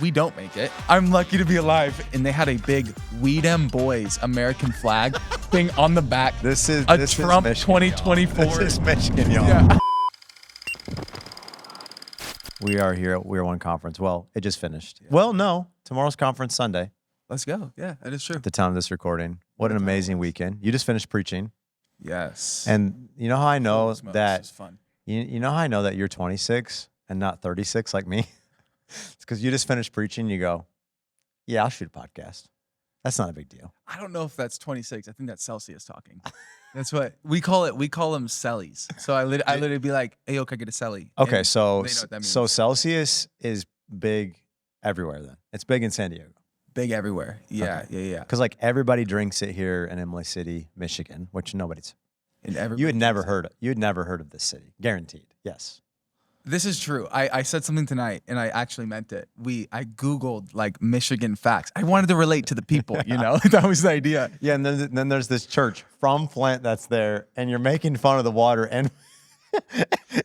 we don't make it. I'm lucky to be alive. And they had a big "We Dem Boys" American flag thing on the back. This is Trump Michigan, 2024. Y'all. This is Michigan, y'all. Yeah. We are here at We're One Conference. Well, it just finished. Yeah. Well, no. Tomorrow's conference Sunday. Let's go. Yeah, that is true. At the time of this recording. What an amazing weekend. You just finished preaching. Yes. And you know how I know that it's fun. You know how I know that you're 26 and not 36 like me? It's because you just finished preaching. You go, yeah, I'll shoot a podcast. That's not a big deal. I don't know if that's 26. I think that's Celsius talking. That's what we call it. We call them cellies. So I literally be like, hey, yo, can I get a celly? Okay, And so they know what that means. so Celsius is big everywhere then. It's big in San Diego. Big everywhere. Yeah, Okay. yeah. Because like everybody drinks it here in Imlay City, Michigan, which nobody's. And You had never heard of this city, guaranteed. Yes. This is true. I said something tonight, and I actually meant it. I Googled like Michigan facts. I wanted to relate to the people, you know? That was the idea. Yeah, and then there's this church from Flint that's there, and you're making fun of the water. And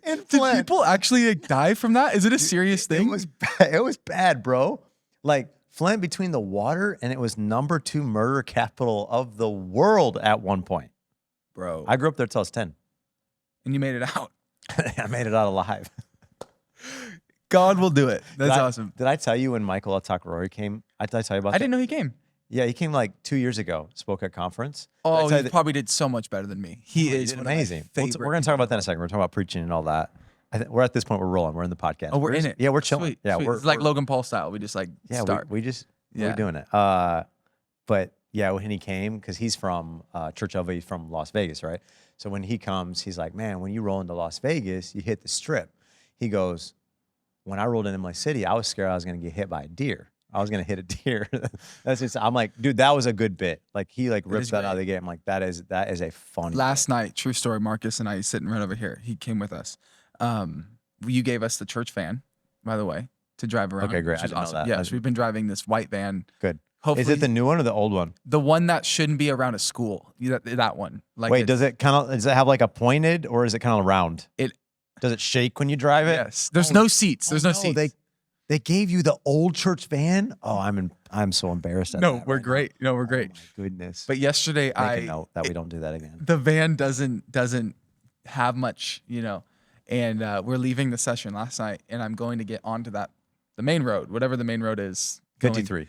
in Did Flint, people actually like, die from that? Is it a serious thing? It was bad, bro. Like Flint between the water, and it was #2 murder capital of the world at one point. Bro. I grew up there till I was 10. And you made it out. I made it out alive. God will do it. That's awesome. Did I tell you when Michael Atakroy came? Did I tell you about that? I didn't know he came. Yeah, he came like 2 years ago, spoke at conference. Oh, he probably did so much better than me. He is amazing. We're going to talk about that in a second. We're talking about preaching and all that. We're at this point, we're rolling. We're in the podcast. Oh, we're in it. Yeah, we're chilling. Sweet, yeah, sweet. We're it's like Logan Paul style. We just like start. We're doing it. But yeah, when he came, because he's from Church of he's from Las Vegas, right? So when he comes, he's like, man, when you roll into Las Vegas, you hit the strip. He goes, when I rolled into my city, I was scared I was going to get hit by a deer. I was going to hit a deer. I'm like, dude, that was a good bit. Like he like ripped that out of the game. I'm like, that is a funny Last night, true story, Marcus and I sitting right over here. He came with us. You gave us the church van, by the way, to drive around. Okay, great. Which is I didn't awesome. know that. Yeah, so we've been driving this white van. Good. Hopefully, is it the new one or the old one? The one that shouldn't be around a school. That one. Like wait, does it have like a pointed or is it kind of round? Does it shake when you drive it? Yes. There's no seats. There's no seats. They gave you the old church van. Oh, I'm so embarrassed. We're great. No, we're great. Oh my goodness. But yesterday, Make a note that we don't do that again. The van doesn't have much, you know, and we're leaving the session last night, and I'm going to get onto the main road, whatever the main road is. 53.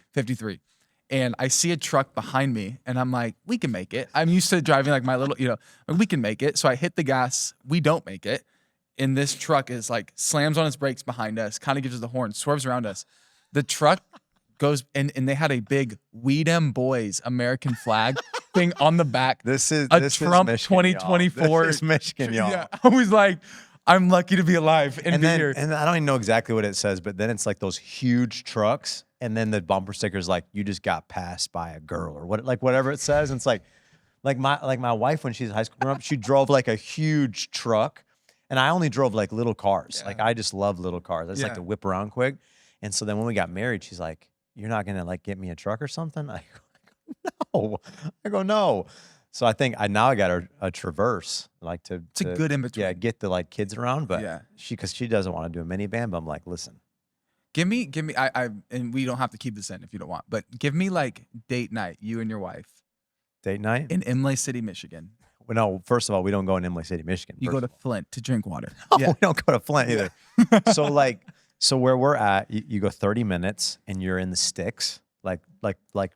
And I see a truck behind me, and I'm like, we can make it. I'm used to driving like my little, you know, we can make it. So I hit the gas. We don't make it. And this truck is like slams on its brakes behind us, kind of gives us the horn, swerves around us. The truck goes, and they had a big "We Dem Boys" American flag thing on the back. This is Trump Michigan, 2024. Y'all. This is Michigan, y'all. Yeah, I was like, I'm lucky to be alive and be then, here. And I don't even know exactly what it says, but then it's like those huge trucks, and then the bumper sticker's like, "You just got passed by a girl," or whatever it says. And it's like my wife when she's in high school growing up, she drove like a huge truck. And I only drove like little cars. Yeah. Like I just love little cars. I just like to whip around quick. And so then when we got married, she's like, "You're not gonna like get me a truck or something?" I go, no. So I think I got a Traverse, like it's a good in between. Yeah, get the like kids around, but because she doesn't want to do a minivan. But I'm like, listen, give me. And we don't have to keep this in if you don't want, but give me like date night, you and your wife. Date night in Imlay City, Michigan. Well, no, first of all, we don't go in Imlay City, Michigan. You go to Flint to drink water. Oh, we don't go to Flint either. So where we're at, you go 30 minutes and you're in the sticks, like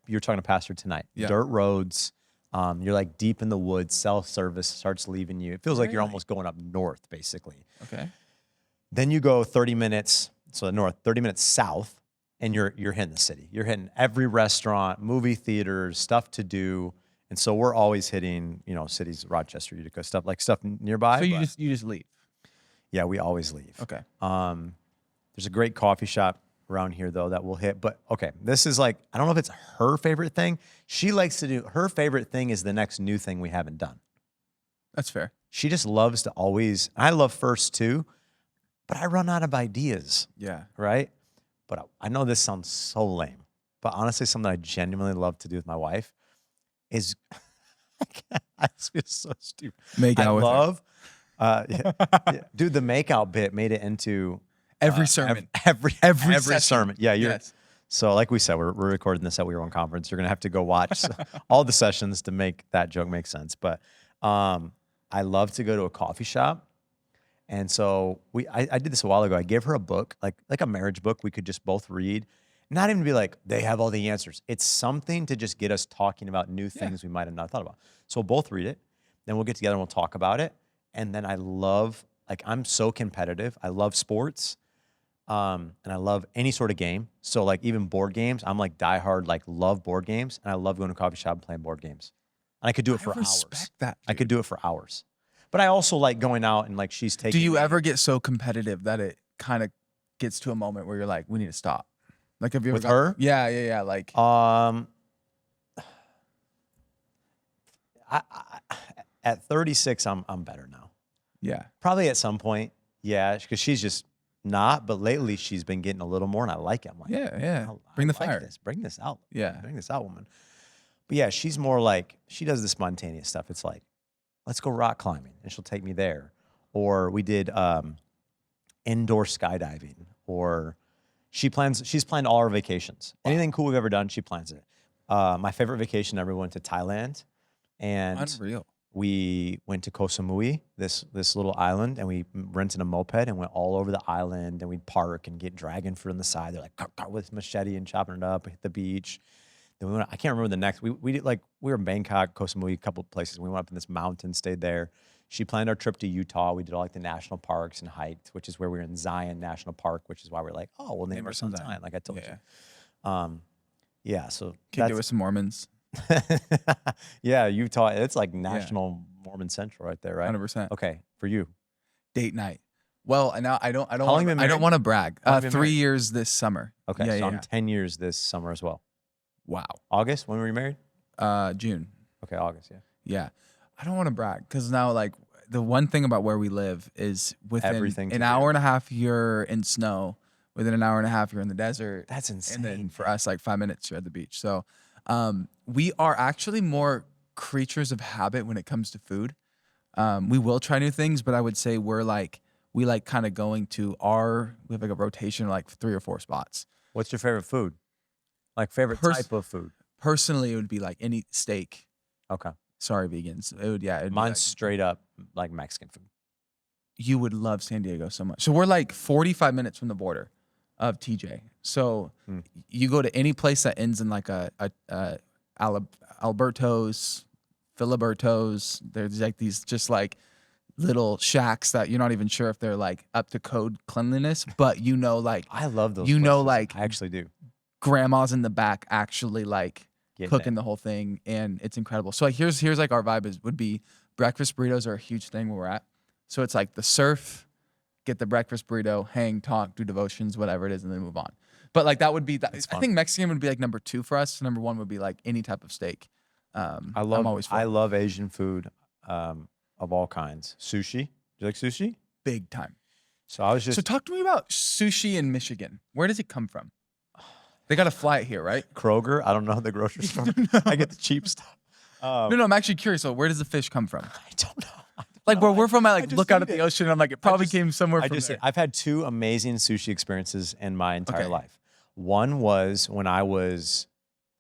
you're talking to Pastor tonight. Yeah. Dirt roads. You're like deep in the woods. Self-service starts leaving you. It feels like you're almost going up north, basically. Okay. Then you go 30 minutes, so north, 30 minutes south, and you're hitting the city. You're hitting every restaurant, movie theaters, stuff to do. And so we're always hitting, you know, cities, Rochester, Utica, stuff nearby. So you just leave. Yeah, we always leave. Okay. There's a great coffee shop around here though that we'll hit. But okay, this is like, I don't know if it's her favorite thing. She likes to do, her favorite thing is the next new thing we haven't done. That's fair. She just loves to always, I love first too, but I run out of ideas. Yeah. Right? But I know this sounds so lame, but honestly, something I genuinely love to do with my wife is, I feel so stupid. Make out with her. Dude, the make out bit made it into. Every sermon. Every session. sermon. Yeah, you're. Yes. So like we said, we're recording this at We Were One Conference. You're gonna have to go watch all the sessions to make that joke make sense. But I love to go to a coffee shop. And so I did this a while ago. I gave her a book, like a marriage book we could just both read. Not even be like, they have all the answers. It's something to just get us talking about new things we might have not thought about. So we'll both read it. Then we'll get together and we'll talk about it. And then I'm so competitive. I love sports. And I love any sort of game. So like even board games, I'm like diehard, like love board games. And I love going to a coffee shop and playing board games. And I could do it for hours. Respect that, I could do it for hours. But I also like going out and like she's taking. Do you ever get so competitive that it kind of gets to a moment where you're like, we need to stop? Like, have you ever with her? Yeah. Like, at 36, I'm better now. Yeah. Probably at some point, yeah, because she's just not. But lately, she's been getting a little more, and I like it. I'm like, yeah. I Bring the like fire. Bring this out. Yeah. Bring this out, woman. But yeah, she's more like she does the spontaneous stuff. It's like, let's go rock climbing, and she'll take me there. Or we did indoor skydiving, or she's planned all our vacations. Anything cool we've ever done, she plans it. My favorite vacation ever went to Thailand, and Unreal. we went to Koh Samui, this little island, and we rented a moped and went all over the island, and we'd park and get dragon fruit on the side. They're like with machete and chopping it up, hit the beach. Then we went, I can't remember the next. We did we were in Bangkok, Koh Samui, a couple of places. We went up in this mountain, stayed there. She planned our trip to Utah. We did all like the national parks and hiked, which is where we were in Zion National Park, which is why we're like, oh, we'll name our son Zion, like I told you. Yeah, so Kicked it with some Mormons. yeah, Utah. It's like national Mormon central right there, right? 100%. Okay, for you, Date night. Well, and now I don't How long you been I don't married? want to brag. How long you been 3 married? years this summer. Okay, Yeah, so I'm 10 years this summer as well. Wow. August, when were you married? June. Okay, August, yeah. Yeah. I don't want to brag because now, like, the one thing about where we live is within Everything to an do. hour and a half, you're in snow. Within an hour and a half, you're in the desert. That's And insane. then for us, like 5 minutes, you're at the beach. So we are actually more creatures of habit when it comes to food. We will try new things, but I would say we like kind of going to we have like a rotation of like 3 or 4 spots. What's your favorite food? Like favorite type of food? Personally, it would be like any steak. Okay. Sorry, vegans. It would, yeah. It'd be Mine's like, straight up like Mexican food. you would love San Diego so much. So we're like 45 minutes from the border of TJ. So you go to any place that ends in like a Alberto's, Filiberto's. There's like these just like little shacks that you're not even sure if they're like up to code cleanliness, but like I love those. like I actually do. grandma's in the back actually like Getting cooking it. the whole thing, and it's incredible. So like here's like our vibe would be breakfast burritos are a huge thing where we're at. So it's like the surf, get the breakfast burrito, hang, talk, do devotions, whatever it is, and then move on. But like that would be I think Mexican would be like number 2 for us. Number 1 would be like any type of steak. I'm always for I it. love Asian food of all kinds. Sushi. Do you like sushi? Big time. So I was just So talk to me about sushi in Michigan. Where does it come from? They got to fly it here, right? Kroger. I don't know the grocery store. I get the cheap stuff. No, I'm actually curious. So where does the fish come from? I don't know. Like where we're from, I like just look out eat at the it. ocean and I'm like, it probably came somewhere from there. I've had 2 amazing sushi experiences in my entire Okay. life. One was when I was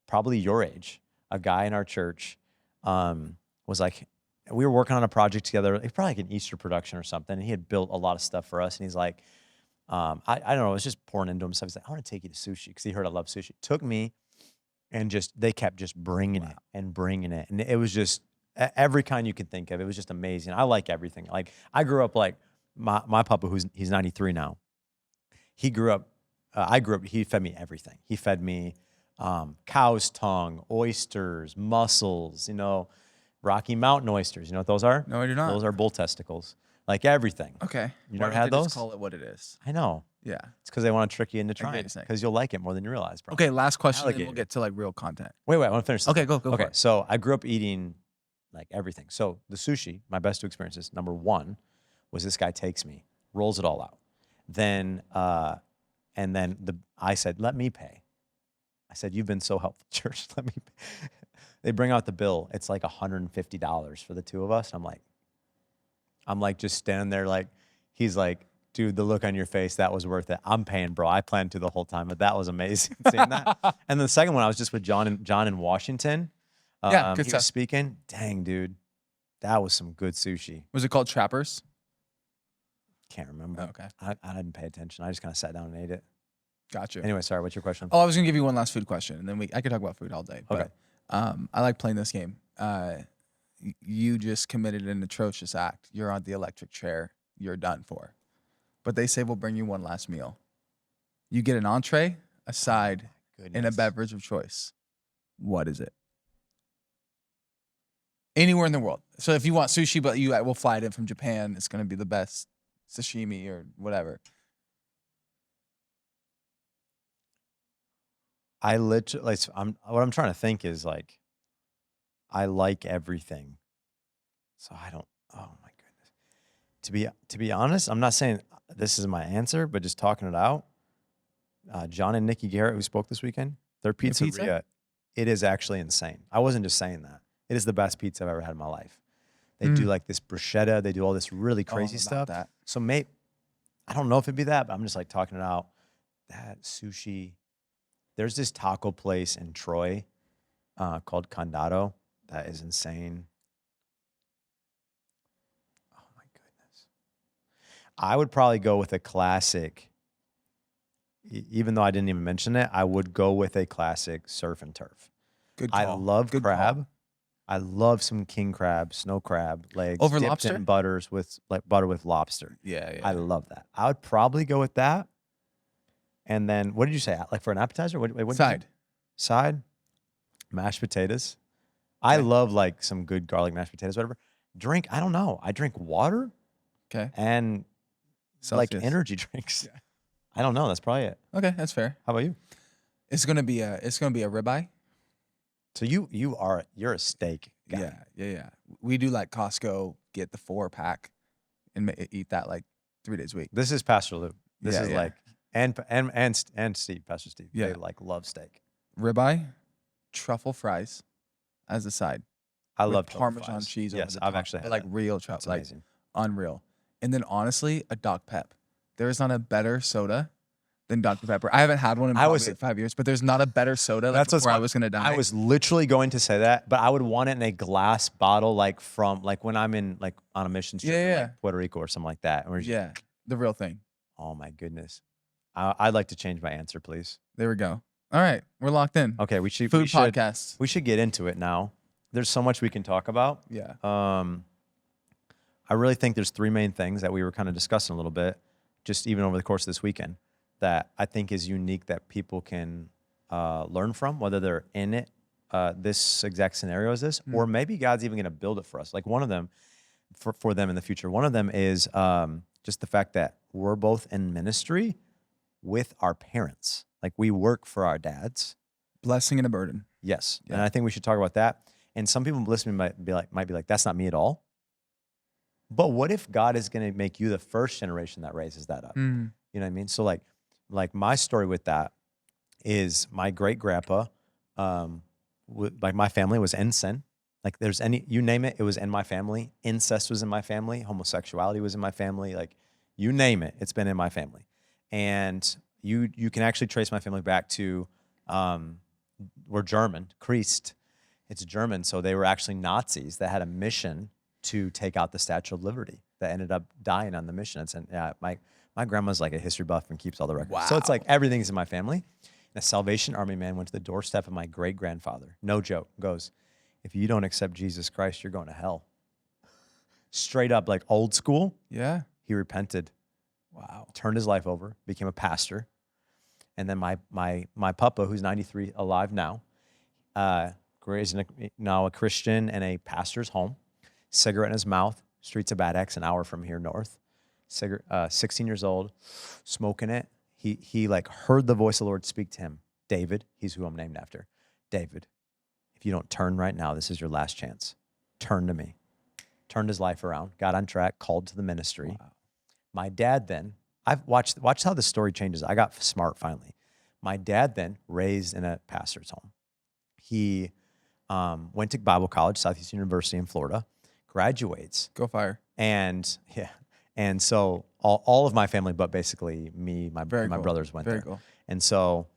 probably your age. A guy in our church was like, we were working on a project together. It was probably like an Easter production or something. And he had built a lot of stuff for us. And he's like, I don't know, I was just pouring into him stuff. He's like, I want to take you to sushi because he heard I love sushi. Took me and they kept just bringing it and bringing it. And it was just every kind you could think of. It was just amazing. I like everything. Like I grew up like my papa, he's 93 now. He grew up, he fed me everything. He fed me cow's tongue, oysters, mussels, Rocky Mountain oysters. You know what those are? No, I do not. Those are bull testicles. Like everything. Okay. You Why never don't had they just those? call it what it is. I know. Yeah. It's because they want to trick you into I get trying what it you're saying. because you'll like it more than you realize, bro. Okay, last question, and Alligator. we'll get to like real content. Wait, I want to finish this. Okay, go for Okay, it. so I grew up eating like everything. So the sushi, my best 2 experiences, number 1 was this guy takes me, rolls it all out. Then, and then I said, let me pay. I said, you've been so helpful, church. Let me pay. They bring out the bill. It's like $150 for the 2 of us. I'm like just standing there like, he's like, Dude, the look on your face, that was worth it. I'm paying, bro. I planned to the whole time, but that was amazing seeing that. And the second one, I was just with John in Washington. Yeah, good he stuff. was speaking. Dang, dude. That was some good sushi. Was it called Trappers? Can't remember. Oh, okay. I didn't pay attention. I just kind of sat down and ate it. Gotcha. Anyway, sorry, what's your question? Oh, I was gonna give you one last food question, and then I could talk about food all day. Okay. But I like playing this game. You just committed an atrocious act. You're on the electric chair. You're done for. But they say we'll bring you one last meal. You get an entree, a side, and a Goodness. beverage of choice. What is it? Anywhere in the world. So if you want sushi, but we'll fly it in from Japan, it's gonna be the best sashimi or whatever. I literally, like, what I'm trying to think is like, I like everything. So I don't, oh my goodness. To be honest, I'm not saying this is my answer, but just talking it out. John and Nikki Garrett, who spoke this weekend, their pizza? pizzeria, it is actually insane. I wasn't just saying that. It is the best pizza I've ever had in my life. They do like this bruschetta. They do all this really crazy stuff. That. So I don't know if it'd be that, but I'm just like talking it out. That sushi. There's this taco place in Troy called Condado. That is insane. Oh my goodness. I would probably go with a classic. Even though I didn't even mention it, I would go with a classic surf and turf. Good call. I love Good crab. call. I love some king crab, snow crab legs Over dipped lobster? in butter with lobster. Yeah. I love that. I would probably go with that. And then what did you say? Like for an appetizer? What did you say? Side? Mashed potatoes. I love like some good garlic mashed potatoes, whatever. Drink, I don't know. I drink water Okay. and like energy drinks. Yeah. I don't know. That's probably it. Okay, that's fair. How about you? It's gonna be a ribeye. So you're a steak guy. Yeah. We do like Costco, get the 4-pack and eat that like 3 days a week. This is Pastor Lou. This is Yeah. like and Steve, Pastor Steve. Yeah. They like love steak. Ribeye, truffle fries as a side. I with love Parmesan fries. cheese. Yes, over the I've top. actually had like that. real It's truffle, like amazing. unreal. And then honestly, a Doc Pep. There is not a better soda than Dr. Pepper. I haven't had one in probably 5 years, but there's not a better soda. Like That's before I was gonna die. I was literally going to say that, but I would want it in a glass bottle, like when I'm in like on a mission trip, in, like Puerto Rico or something like that. The real thing. Oh my goodness. I'd like to change my answer, please. There we go. All right, we're locked in. Okay, we should podcast. We should get into it now. There's so much we can talk about. Yeah. I really think there's 3 main things that we were kind of discussing a little bit, just even over the course of this weekend, that I think is unique that people can learn from, whether they're in it, this exact scenario as this, or maybe God's even going to build it for us. Like one of them, for them in the future, one of them is just the fact that we're both in ministry with our parents. Like we work for our dads. Blessing and a burden. Yes. Yeah. And I think we should talk about that. And some people listening might be like, that's not me at all. But what if God is going to make you the first generation that raises that up? You know what I mean? So like my story with that is my great grandpa, like my family was in sin. Like you name it, it was in my family. Incest was in my family. Homosexuality was in my family. Like you name it, it's been in my family. And you can actually trace my family back to, we're German, Krist. It's German. So they were actually Nazis that had a mission to take out the Statue of Liberty that ended up dying on the mission. My grandma's like a history buff and keeps all the records. Wow. So it's like everything's in my family. And a Salvation Army man went to the doorstep of my great-grandfather. No joke. Goes, if you don't accept Jesus Christ, you're going to hell. Straight up, like old school. Yeah. He repented. Wow. Turned his life over, became a pastor. And then my papa, who's 93, alive now, is now a Christian in a pastor's home. Cigarette in his mouth, streets of Bad X, an hour from here north. 16 years old, smoking it. He like heard the voice of the Lord speak to him. David, he's who I'm named after. David, if you don't turn right now, this is your last chance. Turn to me. Turned his life around, got on track, called to the ministry. Wow. My dad then, I've watched how the story changes. I got smart finally. My dad then, raised in a pastor's home. He went to Bible college, Southeastern University in Florida, graduates. Go Fire. And And so all of my family, but basically me, my Very cool. brothers went Very there. cool. And so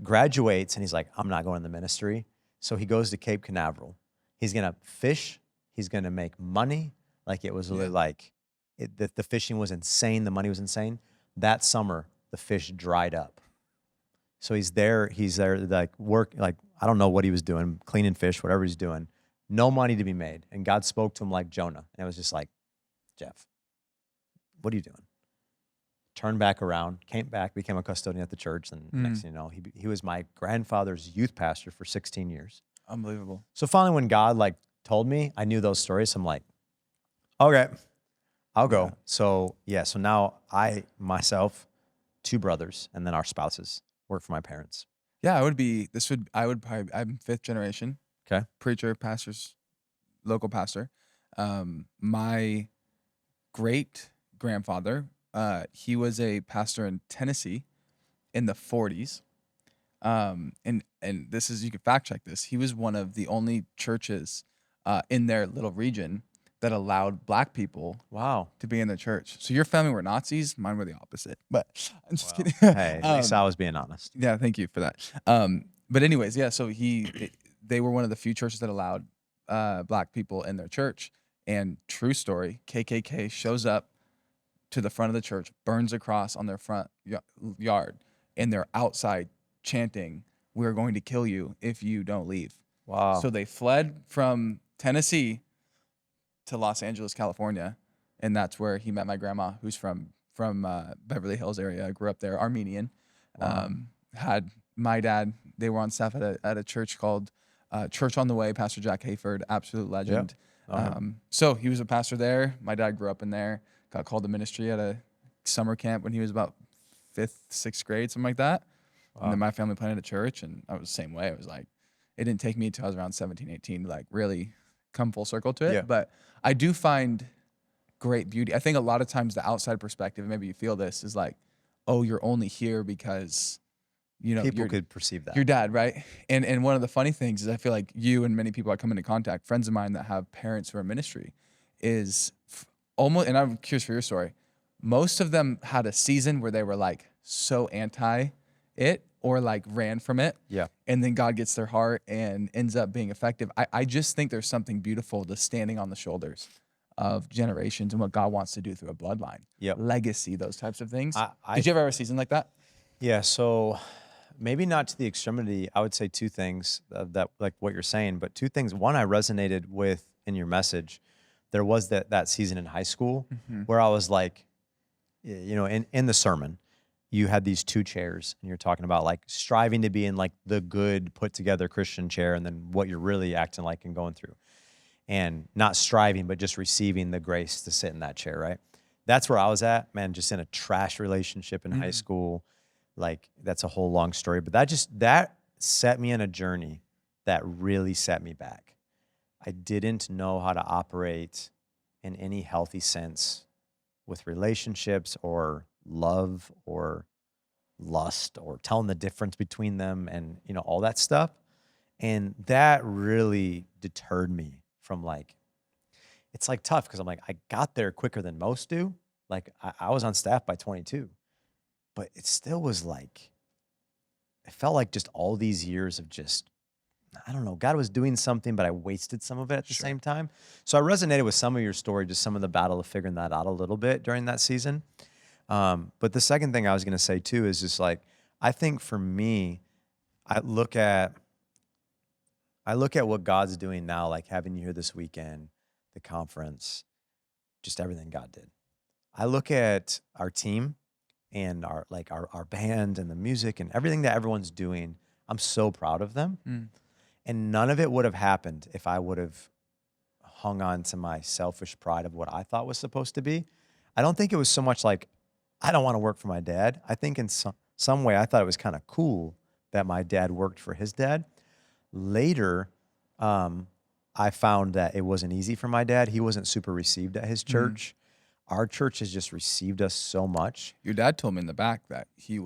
graduates, and he's like, I'm not going in the ministry. So he goes to Cape Canaveral. He's going to fish. He's going to make money. Like it was really the fishing was insane. The money was insane. That summer, the fish dried up. So he's there like I don't know what he was doing, cleaning fish, whatever he's doing. No money to be made. And God spoke to him like Jonah. And it was just like, Jeff, what are you doing? Turned back around, came back, became a custodian at the church. And next thing you know, he was my grandfather's youth pastor for 16 years. Unbelievable. So finally when God like told me, I knew those stories. So I'm like, okay, I'll go. So so now I, myself, 2 brothers, and then our spouses work for my parents. Yeah, I'm 5th generation. Okay. Preacher, pastors, local pastor. My great grandfather, he was a pastor in Tennessee in the 40s. And this is, you can fact check this. He was one of the only churches in their little region that allowed black people to be in the church. So your family were Nazis, mine were the opposite. But I'm just kidding. Hey, at least I was being honest. Yeah, thank you for that. But anyways, so they were one of the few churches that allowed black people in their church. And true story, KKK shows up to the front of the church, burns a cross on their front yard, and they're outside chanting, "We're going to kill you if you don't leave." Wow. So they fled from Tennessee to Los Angeles, California, and that's where he met my grandma, who's from Beverly Hills area. I grew up there, Armenian. Wow. Had my dad, they were on staff at a church called Church on the Way, Pastor Jack Hayford, absolute legend. So he was a pastor there. My dad grew up in there, got called to ministry at a summer camp when he was about 5th, 6th grade, something like that. And then my family planted a church, and I was the same way. It was like, it didn't take me until I was around 17, 18 to like really come full circle to it. Yeah. But I do find great beauty. I think a lot of times the outside perspective, maybe you feel this, is like, oh, you're only here because, People could perceive that. your dad, right? And one of the funny things is I feel like you and many people I come into contact, friends of mine that have parents who are in ministry, is almost, and I'm curious for your story, most of them had a season where they were like so anti it or like ran from it. Yeah. And then God gets their heart and ends up being effective. I just think there's something beautiful to standing on the shoulders of generations and what God wants to do through a bloodline. Yep. Legacy, those types of things. Did you ever have a season like that? Yeah, so maybe not to the extremity. I would say 2 things that like what you're saying, but 2 things. One, I resonated with in your message. There was that season in high school where I was like, in the sermon, you had these 2 chairs, and you're talking about like striving to be in like the good, put together Christian chair, and then what you're really acting like and going through, and not striving, but just receiving the grace to sit in that chair, right? That's where I was at, man, just in a trash relationship in high school. Like that's a whole long story, but that set me in a journey that really set me back. I didn't know how to operate in any healthy sense with relationships or love or lust or telling the difference between them and, all that stuff. And that really deterred me from like, it's like tough because I'm like, I got there quicker than most do. Like I was on staff by 22, but it still was like, it felt like just all these years of just, I don't know, God was doing something, but I wasted some of it at the same time. So I resonated with some of your story, just some of the battle of figuring that out a little bit during that season. But the second thing I was going to say too is just like, I think for me, I look at what God's doing now, like having you here this weekend, the conference, just everything God did. I look at our team and our band and the music and everything that everyone's doing. I'm so proud of them. And none of it would have happened if I would have hung on to my selfish pride of what I thought was supposed to be. I don't think it was so much like, I don't want to work for my dad. I think in some way I thought it was kind of cool that my dad worked for his dad. Later, I found that it wasn't easy for my dad. He wasn't super received at his church. Our church has just received us so much. Your dad told me in the back that he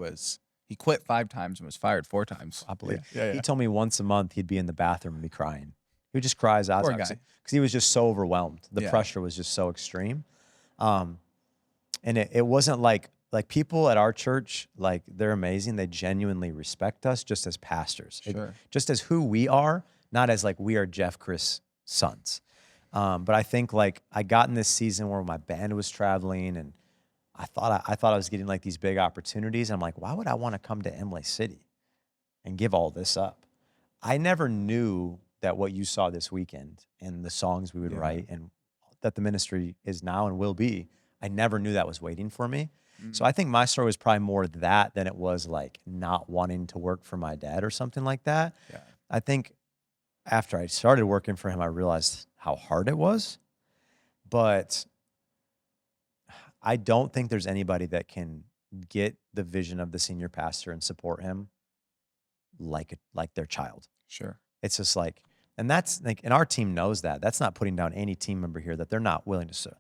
quit 5 times and was fired 4 times. I believe. Yeah. He told me once a month he'd be in the bathroom and be crying. He would just cry his eyes out because he was just so overwhelmed. The pressure was just so extreme. And it wasn't like people at our church, like they're amazing. They genuinely respect us just as pastors, Sure. just as who we are, not as like we are Jeff Krist's sons. But I think like I got in this season where my band was traveling and I thought I was getting like these big opportunities. And I'm like, why would I want to come to Imlay City and give all this up? I never knew that what you saw this weekend and the songs we would write and that the ministry is now and will be, I never knew that was waiting for me. So I think my story was probably more that than it was like not wanting to work for my dad or something like that. Yeah. I think after I started working for him, I realized how hard it was. But I don't think there's anybody that can get the vision of the senior pastor and support him like their child. Sure. It's just like, and that's like, and our team knows that. That's not putting down any team member here that they're not willing to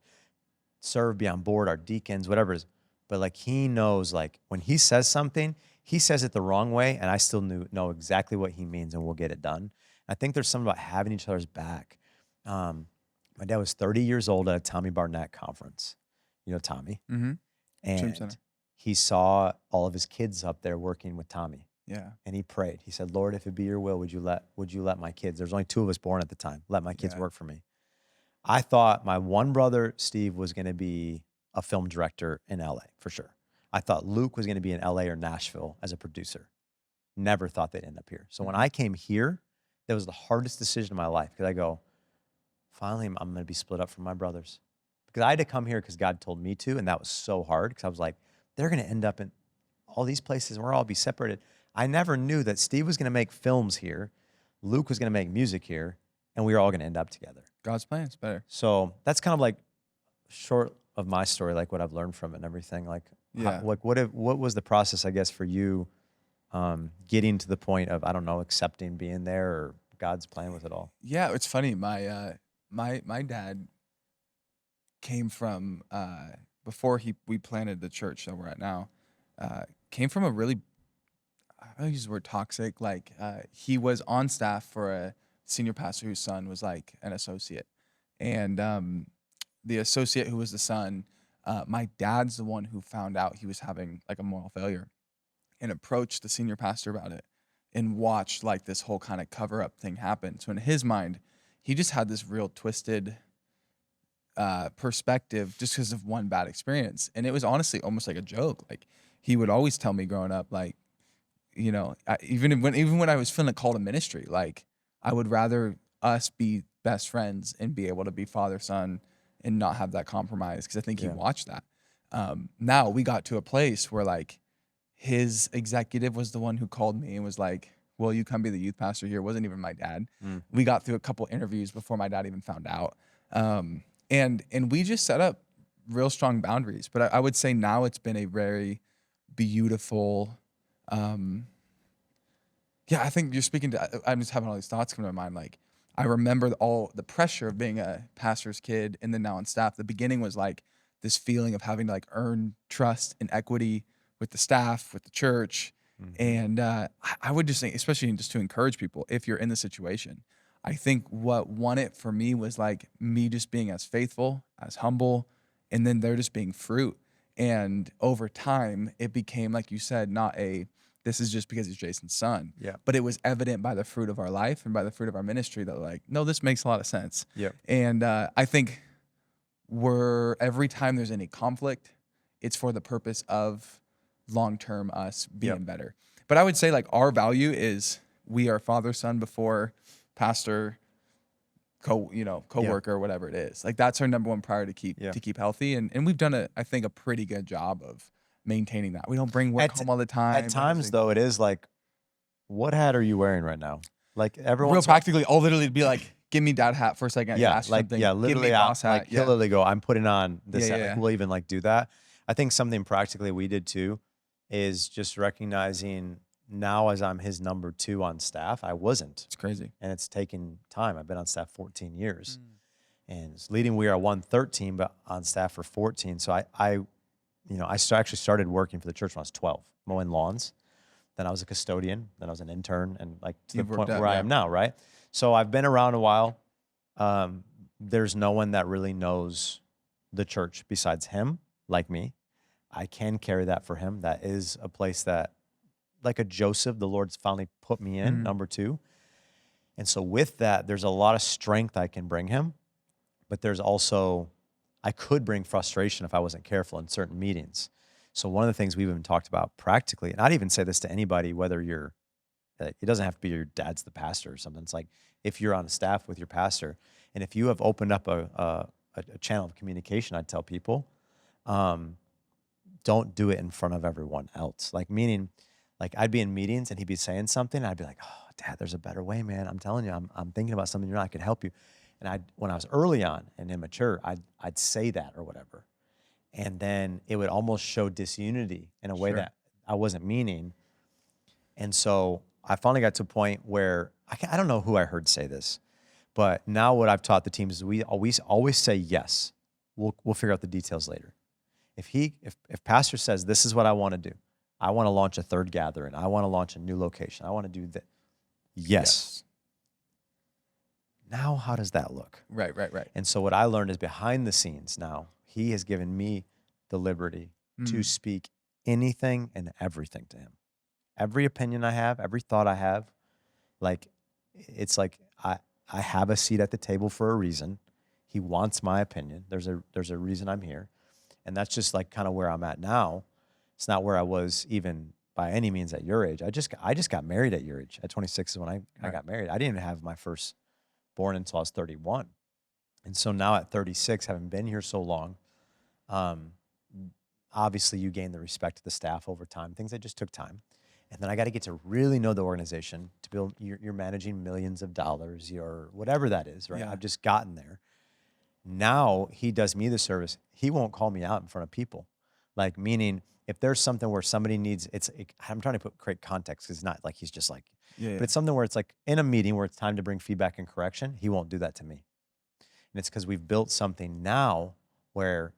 serve, be on board, our deacons, whatever it is. But like he knows, like when he says something, he says it the wrong way, and I still know exactly what he means, and we'll get it done. I think there's something about having each other's back. My dad was 30 years old at a Tommy Barnett conference. You know Tommy? Mm-hmm. And he saw all of his kids up there working with Tommy. Yeah. And he prayed. He said, Lord, if it be your will, would you let my kids, there's only 2 of us born at the time, let my kids work for me. I thought my one brother, Steve, was going to be a film director in LA for sure. I thought Luke was going to be in LA or Nashville as a producer. Never thought they'd end up here. So when I came here, that was the hardest decision of my life because I go, finally, I'm going to be split up from my brothers. Because I had to come here because God told me to, and that was so hard because I was like, they're going to end up in all these places and we'll all be separated. I never knew that Steve was going to make films here, Luke was going to make music here, and we were all going to end up together. God's plan is better. So that's kind of like short of my story, like what I've learned from it and everything. Like, what was the process, I guess, for you getting to the point of, I don't know, accepting being there or God's plan with it all? Yeah, it's funny. My dad came from before we planted the church that we're at now. Came from a really, I don't use the word toxic. Like he was on staff for a senior pastor whose son was like an associate, and the associate who was the son, my dad's the one who found out he was having like a moral failure, and approached the senior pastor about it, and watched like this whole kind of cover up thing happen. So in his mind, he just had this real twisted perspective just because of one bad experience. And it was honestly almost like a joke. Like he would always tell me growing up, like, you know, even when I was feeling called to ministry, like I would rather us be best friends and be able to be father, son, and not have that compromise. Cause I think he watched that. Now we got to a place where like his executive was the one who called me and was like, will you come be the youth pastor here? It wasn't even my dad. We got through a couple interviews before my dad even found out. And we just set up real strong boundaries. But I would say now it's been a very beautiful, I think you're speaking to, I'm just having all these thoughts come to my mind. Like I remember all the pressure of being a pastor's kid and then now on staff. The beginning was like this feeling of having to like earn trust and equity with the staff, with the church. And I would just think, especially just to encourage people, if you're in the situation, I think what won it for me was like me just being as faithful, as humble, and then there just being fruit. And over time, it became, like you said, not this is just because he's Jason's son. Yeah. But it was evident by the fruit of our life and by the fruit of our ministry that like, no, this makes a lot of sense. Yeah. And I think every time there's any conflict, it's for the purpose of long-term us being better. But I would say like our value is we are father, son before pastor, coworker, whatever it is. Like that's our number one priority to keep healthy. And we've done I think a pretty good job of maintaining that. We don't bring work home all the time. At times though, it is like, what hat are you wearing right now? Like everyone real practically, I'll literally be like, give me dad hat for a second. Literally, give me boss hat. Like he'll literally go, I'm putting on this hat. Yeah. Like, we'll even like do that. I think something practically we did too is just recognizing now as I'm his number 2 on staff, I wasn't. It's crazy. And it's taken time. I've been on staff 14 years. And leading we are 113, but on staff for 14. So I actually started working for the church when I was 12, mowing lawns. Then I was a custodian. Then I was an intern, and like to the point where I am now, right? So I've been around a while. There's no one that really knows the church besides him. like me. I can carry that for him. That is a place that, like a Joseph, the Lord's finally put me in, number 2. And so with that, there's a lot of strength I can bring him, but there's also, I could bring frustration if I wasn't careful in certain meetings. So one of the things we've even talked about practically, and I'd even say this to anybody, whether you're, it doesn't have to be your dad's the pastor or something. It's like if you're on a staff with your pastor, and if you have opened up a channel of communication, I'd tell people, don't do it in front of everyone else. Like meaning, like I'd be in meetings and he'd be saying something, and I'd be like, "Oh, Dad, there's a better way, man. I'm telling you, I'm thinking about something you're not. I could help you." And when I was early on and immature, I'd say that or whatever, and then it would almost show disunity in a way that I wasn't meaning. And so I finally got to a point where I don't know who I heard say this, but now what I've taught the teams is we always say yes. We'll figure out the details later. If pastor says, this is what I want to do, I want to launch a 3rd gathering, I want to launch a new location, I want to do that. Yes. Now, how does that look? Right. And so what I learned is behind the scenes now, he has given me the liberty to speak anything and everything to him. Every opinion I have, every thought I have, like, it's like I have a seat at the table for a reason. He wants my opinion. There's a reason I'm here. And that's just like kind of where I'm at now. It's not where I was even by any means at your age. I just got married at your age. At 26 is when I got married. I didn't even have my first born until I was 31. And so now at 36, having been here so long, obviously you gain the respect of the staff over time, things that just took time. And then I got to get to really know the organization to build, you're managing millions of dollars, or whatever that is, right? Yeah. I've just gotten there. Now he does me the service. He won't call me out in front of people. Like, meaning if there's something where somebody needs, I'm trying to create context, because it's not like he's just like, but it's something where it's like in a meeting where it's time to bring feedback and correction, he won't do that to me. And it's because we've built something now where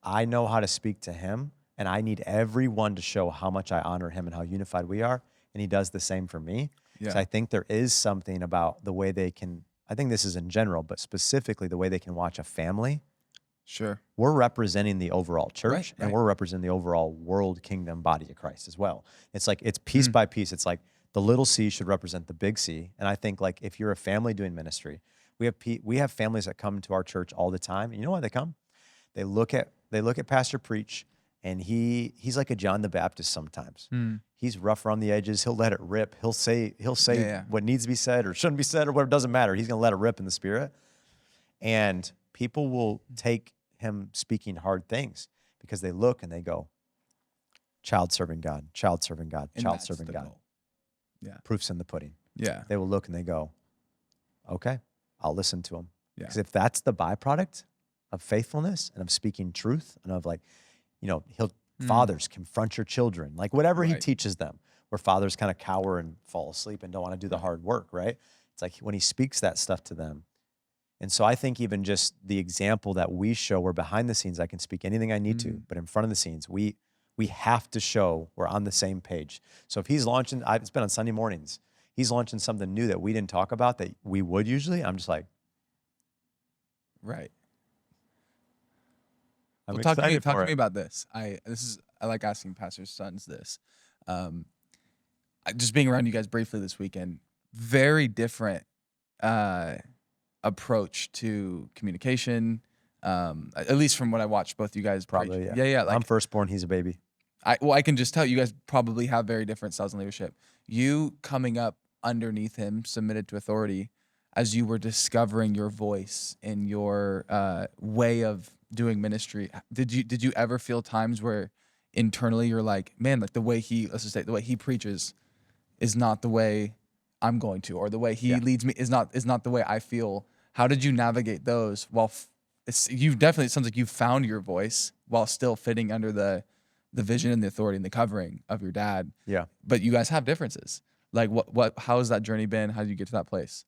I know how to speak to him, and I need everyone to show how much I honor him and how unified we are. And he does the same for me. Yeah. So I think there is something about the way they can, I think this is in general, but specifically the way they can watch a family. Sure. We're representing the overall church, Right. and we're representing the overall world kingdom body of Christ as well. It's like, it's piece by piece. It's like the little C should represent the big C. And I think, like, if you're a family doing ministry, we have families that come to our church all the time. And you know why they come? They look at pastor preach, and he's like a John the Baptist sometimes. He's rough around the edges. He'll let it rip. He'll say what needs to be said or shouldn't be said or whatever. It doesn't matter. He's going to let it rip in the spirit. And people will take him speaking hard things because they look and they go, child serving God, child serving God, child serving God. Goal. Yeah. Proof's in the pudding. Yeah. They will look and they go, okay, I'll listen to him. Yeah. Because if that's the byproduct of faithfulness and of speaking truth and of, like, you know, fathers confront your children, like whatever he teaches them, where fathers kind of cower and fall asleep and don't want to do the hard work, right? It's like when he speaks that stuff to them. And so I think even just the example that we show, where behind the scenes I can speak anything I need to, but in front of the scenes, we have to show we're on the same page. So if he's launching, it's been on Sunday mornings, he's launching something new that we didn't talk about that we would usually, I'm just like, right. I'm Talk to excited for me it. about this. I like asking pastors' sons this. Just being around you guys briefly this weekend, very different approach to communication. At least from what I watched both you guys Probably, preach. yeah. Yeah. Like, I'm firstborn, he's a baby. I can just tell you guys probably have very different styles in leadership. You coming up underneath him, submitted to authority, as you were discovering your voice and your way of doing ministry. Did you ever feel times where internally you're like, man, like the way he preaches is not the way I'm going to, or the way he leads me is not the way I feel? How did you navigate those while it sounds like you found your voice while still fitting under the vision and the authority and the covering of your dad? Yeah. But you guys have differences. Like how has that journey been? How did you get to that place?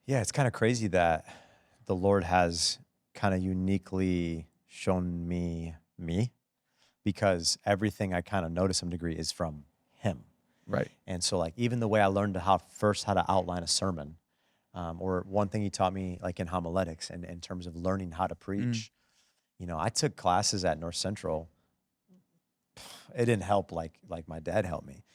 Yeah, it's kind of crazy that the Lord has kind of uniquely shown me, because everything I kind of know to some degree is from him. Right. And so, like, even the way I learned how to outline a sermon, or one thing he taught me, like in homiletics and in terms of learning how to preach, You know, I took classes at North Central. It didn't help like my dad helped me.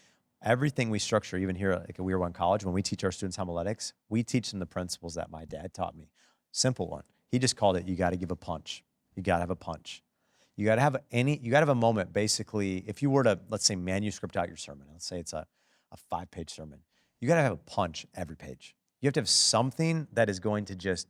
Everything we structure, even here at Weir One College, when we teach our students homiletics, we teach them the principles that my dad taught me. Simple one. He just called it, you got to give a punch. You got to have a punch. You got to have a moment, basically, if you were to, let's say, manuscript out your sermon, let's say it's a 5-page sermon, you got to have a punch every page. You have to have something that is going to just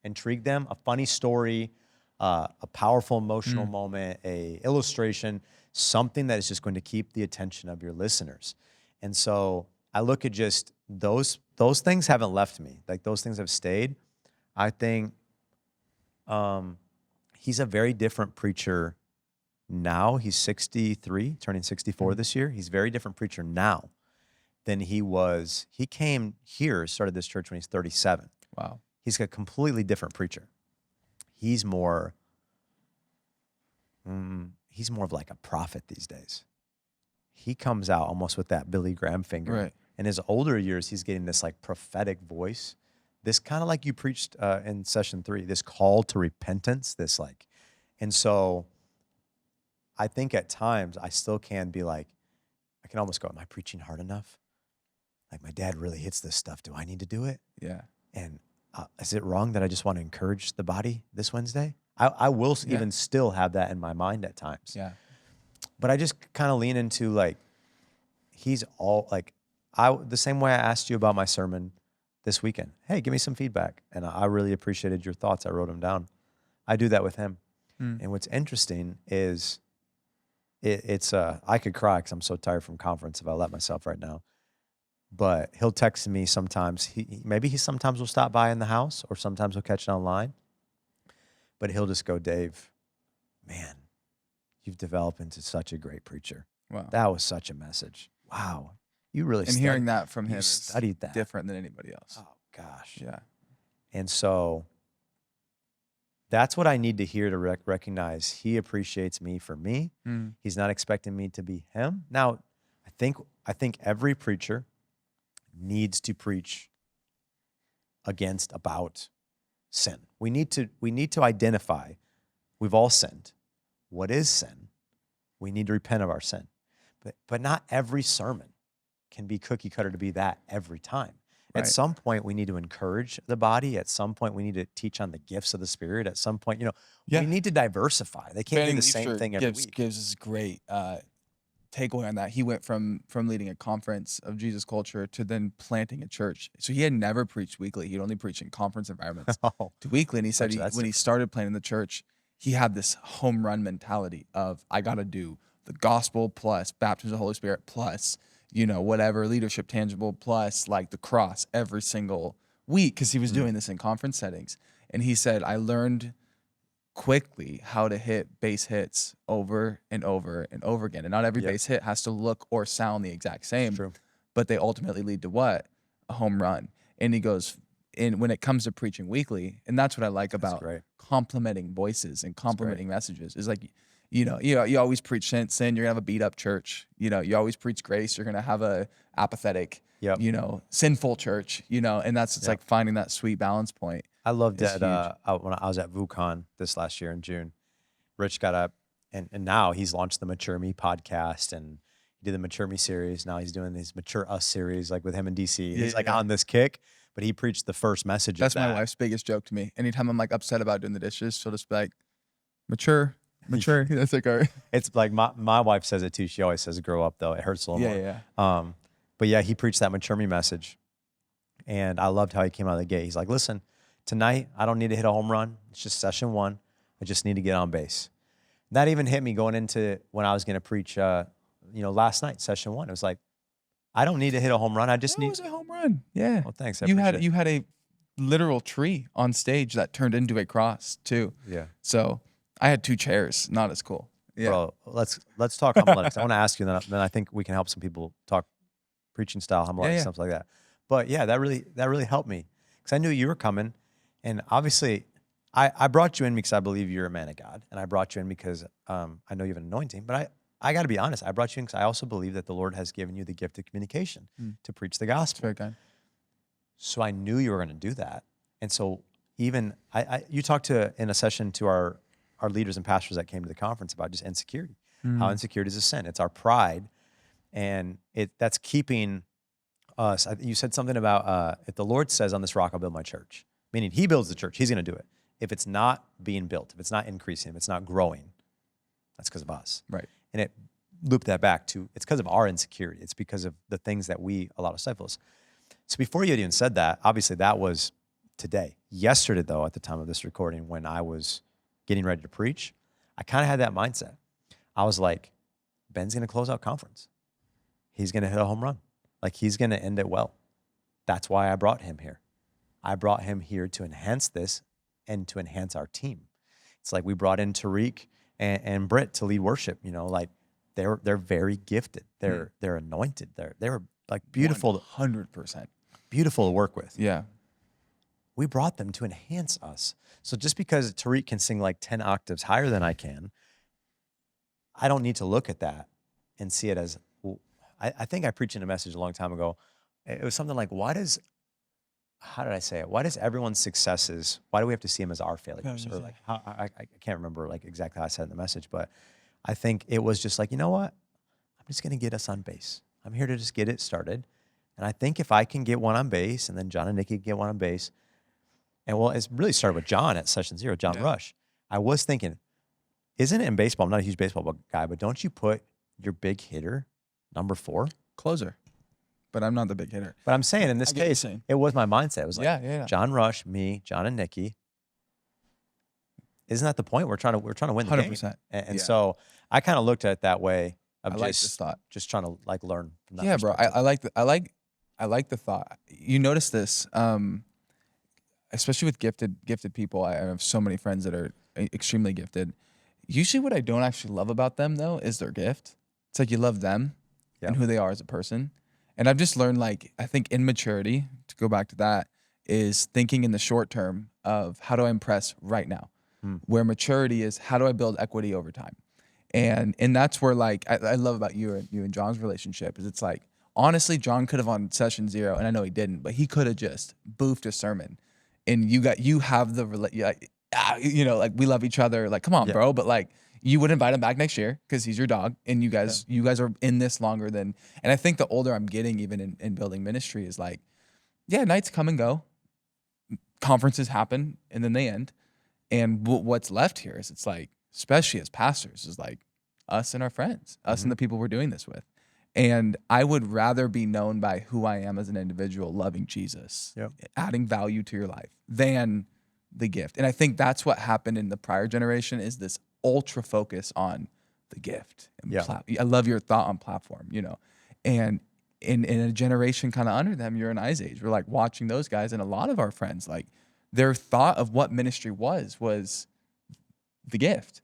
intrigue them, a funny story, a powerful emotional moment, a illustration, something that is just going to keep the attention of your listeners. And so I look at just those things haven't left me. Like those things have stayed. I think he's a very different preacher now. He's 63, turning 64 this year. He's a very different preacher now than he was. He came here, started this church when he's 37. Wow. He's a completely different preacher. He's more of like a prophet these days. He comes out almost with that Billy Graham finger. Right. In his older years, he's getting this like prophetic voice. This kind of like you preached in session 3, this call to repentance, and so I think at times I still can be like, I can almost go, am I preaching hard enough? Like my dad really hits this stuff. Do I need to do it? Yeah. And is it wrong that I just want to encourage the body this Wednesday? I will even still have that in my mind at times. Yeah. But I just kind of lean into like, he's all like, the same way I asked you about my sermon this weekend. Hey, give me some feedback. And I really appreciated your thoughts. I wrote them down. I do that with him. And what's interesting is I could cry because I'm so tired from conference if I let myself right now. But he'll text me sometimes. Maybe he sometimes will stop by in the house or sometimes he'll catch it online. But he'll just go, Dave, man, you've developed into such a great preacher. Wow. That was such a message. Wow. You really And hearing that from him you is studied that. different than anybody else. Oh, gosh. Yeah. And so that's what I need to hear to recognize he appreciates me for me. He's not expecting me to be him. Now, I think every preacher needs to preach about sin. We need to identify, we've all sinned. What is sin? We need to repent of our sin. But not every sermon can be cookie cutter to be that every time. Right. At some point, we need to encourage the body. At some point, we need to teach on the gifts of the Spirit. At some point, we need to diversify. They can't do the same thing every week. Gives us great takeaway on that. He went from leading a conference of Jesus culture to then planting a church. So he had never preached weekly. He'd only preached in conference environments to weekly. And he said when he started planting the church, he had this home run mentality of, I got to do the gospel plus baptism of the Holy Spirit plus whatever leadership tangible plus like the cross every single week, because he was doing this in conference settings. And he said, I learned quickly how to hit base hits over and over and over again. And not every base hit has to look or sound the exact same, but they ultimately lead to what? A home run. And he goes, when it comes to preaching weekly, and that's what I like about complimenting voices and complimenting messages, is like, you always preach sin, you're gonna have a beat up church. You always preach grace, you're gonna have a apathetic, sinful church, and it's like finding that sweet balance point. I loved that when I was at VuCon this last year in June. Rich got up and now he's launched the Mature Me podcast and he did the Mature Me series. Now he's doing these Mature Us series like with him in DC. He's on this kick, but he preached the first message. That's my wife's biggest joke to me. Anytime I'm like upset about doing the dishes, she'll just be like, mature. That's like our. It's like my wife says it too. She always says, "Grow up," though. It hurts a little more. But yeah, he preached that Mature Me message, and I loved how he came out of the gate. He's like, "Listen, tonight I don't need to hit a home run. It's just session 1. I just need to get on base." That even hit me going into when I was going to preach. Last night, session 1. It was like, I don't need to hit a home run. I just need. It was a home run. Yeah. Well, thanks. You had a literal tree on stage that turned into a cross too. Yeah. So. I had 2 chairs, not as cool. Yeah. Bro, let's talk homiletics. I want to ask you, then I think we can help some people talk preaching style homiletics, stuff like that. But yeah, that really helped me because I knew you were coming, and obviously, I brought you in because I believe you're a man of God, and I brought you in because I know you have an anointing. But I got to be honest, I brought you in because I also believe that the Lord has given you the gift of communication to preach the gospel. Very kind. So I knew you were going to do that, and so even you talked in a session to our our leaders and pastors that came to the conference about just insecurity. How insecurity is a sin. It's our pride, and that's keeping us. You said something about if the Lord says, "On this rock I'll build my church," meaning He builds the church. He's going to do it. If it's not being built, if it's not increasing, if it's not growing, that's because of us. Right. And it looped that back to it's because of our insecurity. It's because of the things that we allow to stifle us. So before you had even said that, obviously that was today. Yesterday, though, at the time of this recording, when I was getting ready to preach, I kind of had that mindset. I was like, Ben's going to close out conference. He's going to hit a home run. Like, he's going to end it well. That's why I brought him here. I brought him here to enhance this and to enhance our team. It's like we brought in Tariq and Britt to lead worship. You know, like they're very gifted. They're anointed. They're like beautiful. 100%. Beautiful to work with. Yeah. We brought them to enhance us. So just because Tariq can sing like 10 octaves higher than I can, I don't need to look at that and see it as, well, I think I preached in a message a long time ago. It was something like, how did I say it? Why does everyone's successes, why do we have to see them as our failures? Or like, I can't remember like exactly how I said it in the message, but I think it was just like, you know what? I'm just going to get us on base. I'm here to just get it started. And I think if I can get one on base, and then John and Nikki get one on base, and well, it's really started with John at Session Zero, John Rush. I was thinking, isn't it in baseball? I'm not a huge baseball guy, but don't you put your big hitter number 4? Closer. But I'm not the big hitter. But I'm saying in this case, it was my mindset. It was like, John Rush, me, John and Nikki. Isn't that the point? We're trying to win the 100%. Game. And so I kind of looked at it that way. Of like this thought. Just trying to like learn from that. Yeah, bro. I like the thought. You notice this, especially with gifted people. I have so many friends that are extremely gifted. Usually what I don't actually love about them, though, is their gift. It's like you love them and who they are as a person. And I've just learned, like, I think immaturity, to go back to that, is thinking in the short term of how do I impress right now? Where maturity is, how do I build equity over time? And that's where, like, I love about you and John's relationship is it's like, honestly, John could have on Session Zero, and I know he didn't, but he could have just boofed a sermon. And you have the, you know, like, we love each other. Like, come on, bro. But, like, you would invite him back next year because he's your dog, and you guys are in this longer than. And I think the older I'm getting, even in building ministry, is like, nights come and go, conferences happen, and then they end. And what's left here is it's like, especially as pastors, is like us and our friends, us and the people we're doing this with. And I would rather be known by who I am as an individual, loving Jesus, adding value to your life, than the gift. And I think that's what happened in the prior generation is this ultra focus on the gift. And I love your thought on platform, you know. And in a generation kind of under them, you're in I's age. We're like watching those guys, and a lot of our friends, like, their thought of what ministry was the gift.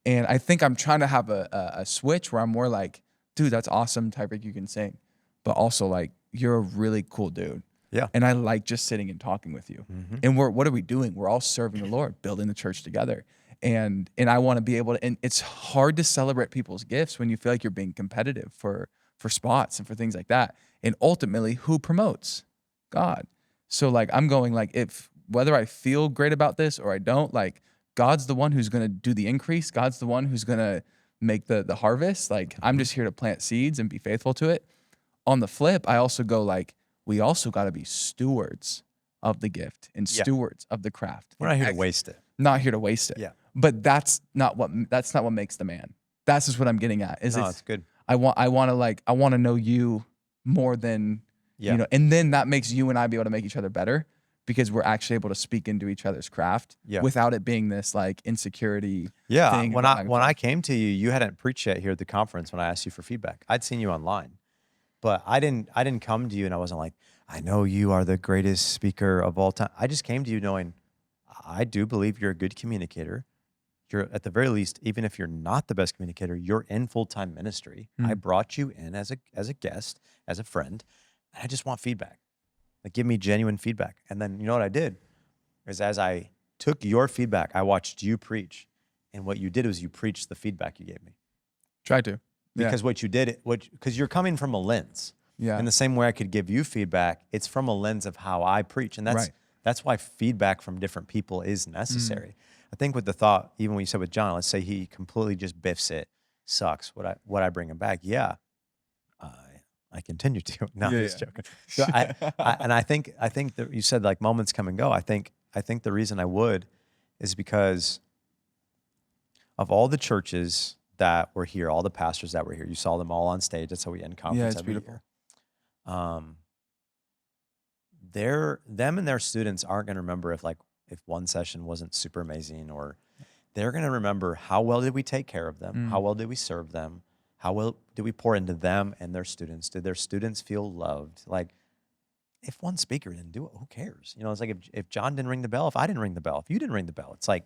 And I think I'm trying to have a switch where I'm more like, dude, that's awesome, Tyreek, you can sing. But also, like, you're a really cool dude. Yeah. And I like just sitting and talking with you. And what are we doing? We're all serving the Lord, building the church together. And I want to be able to, and it's hard to celebrate people's gifts when you feel like you're being competitive for spots and for things like that. And ultimately, who promotes? God. So, like, I'm going, like, whether I feel great about this or I don't, like, God's the one who's going to do the increase. God's the one who's going to make the harvest. Like, I'm just here to plant seeds and be faithful to it. On the flip, I also go, like, we also got to be stewards of the gift and stewards of the craft. We're not here to waste it. Not here to waste it. Yeah. But that's not what makes the man. That's just what I'm getting at. It's good. I want to know you more than you know, and then that makes you and I be able to make each other better because we're actually able to speak into each other's craft without it being this like insecurity. Yeah. Thing When I came to you, you hadn't preached yet here at the conference when I asked you for feedback. I'd seen you online, but I didn't come to you and I wasn't like, I know you are the greatest speaker of all time. I just came to you knowing I do believe you're a good communicator. You're at the very least, even if you're not the best communicator, you're in full-time ministry. I brought you in as a guest, as a friend, and I just want feedback. Like, give me genuine feedback. And then, you know what I did? Is as I took your feedback, I watched you preach. And what you did was you preached the feedback you gave me. Try to. Because what you did, because you're coming from a lens. Yeah. In the same way I could give you feedback, it's from a lens of how I preach. And that's why feedback from different people is necessary. I think with the thought, even when you said with John, let's say he completely just biffs it, sucks. Would I bring him back? Yeah, I continue to. No, I'm just joking. So I think that you said like moments come and go. I think the reason I would is because of all the churches that were here, all the pastors that were here. You saw them all on stage. That's how we end conference it's every beautiful. year. Them and their students aren't going to remember if one session wasn't super amazing, or they're going to remember how well did we take care of them? How well did we serve them? How well did we pour into them and their students? Did their students feel loved? Like, if one speaker didn't do it, who cares? You know, it's like if John didn't ring the bell, if I didn't ring the bell, if you didn't ring the bell, it's like,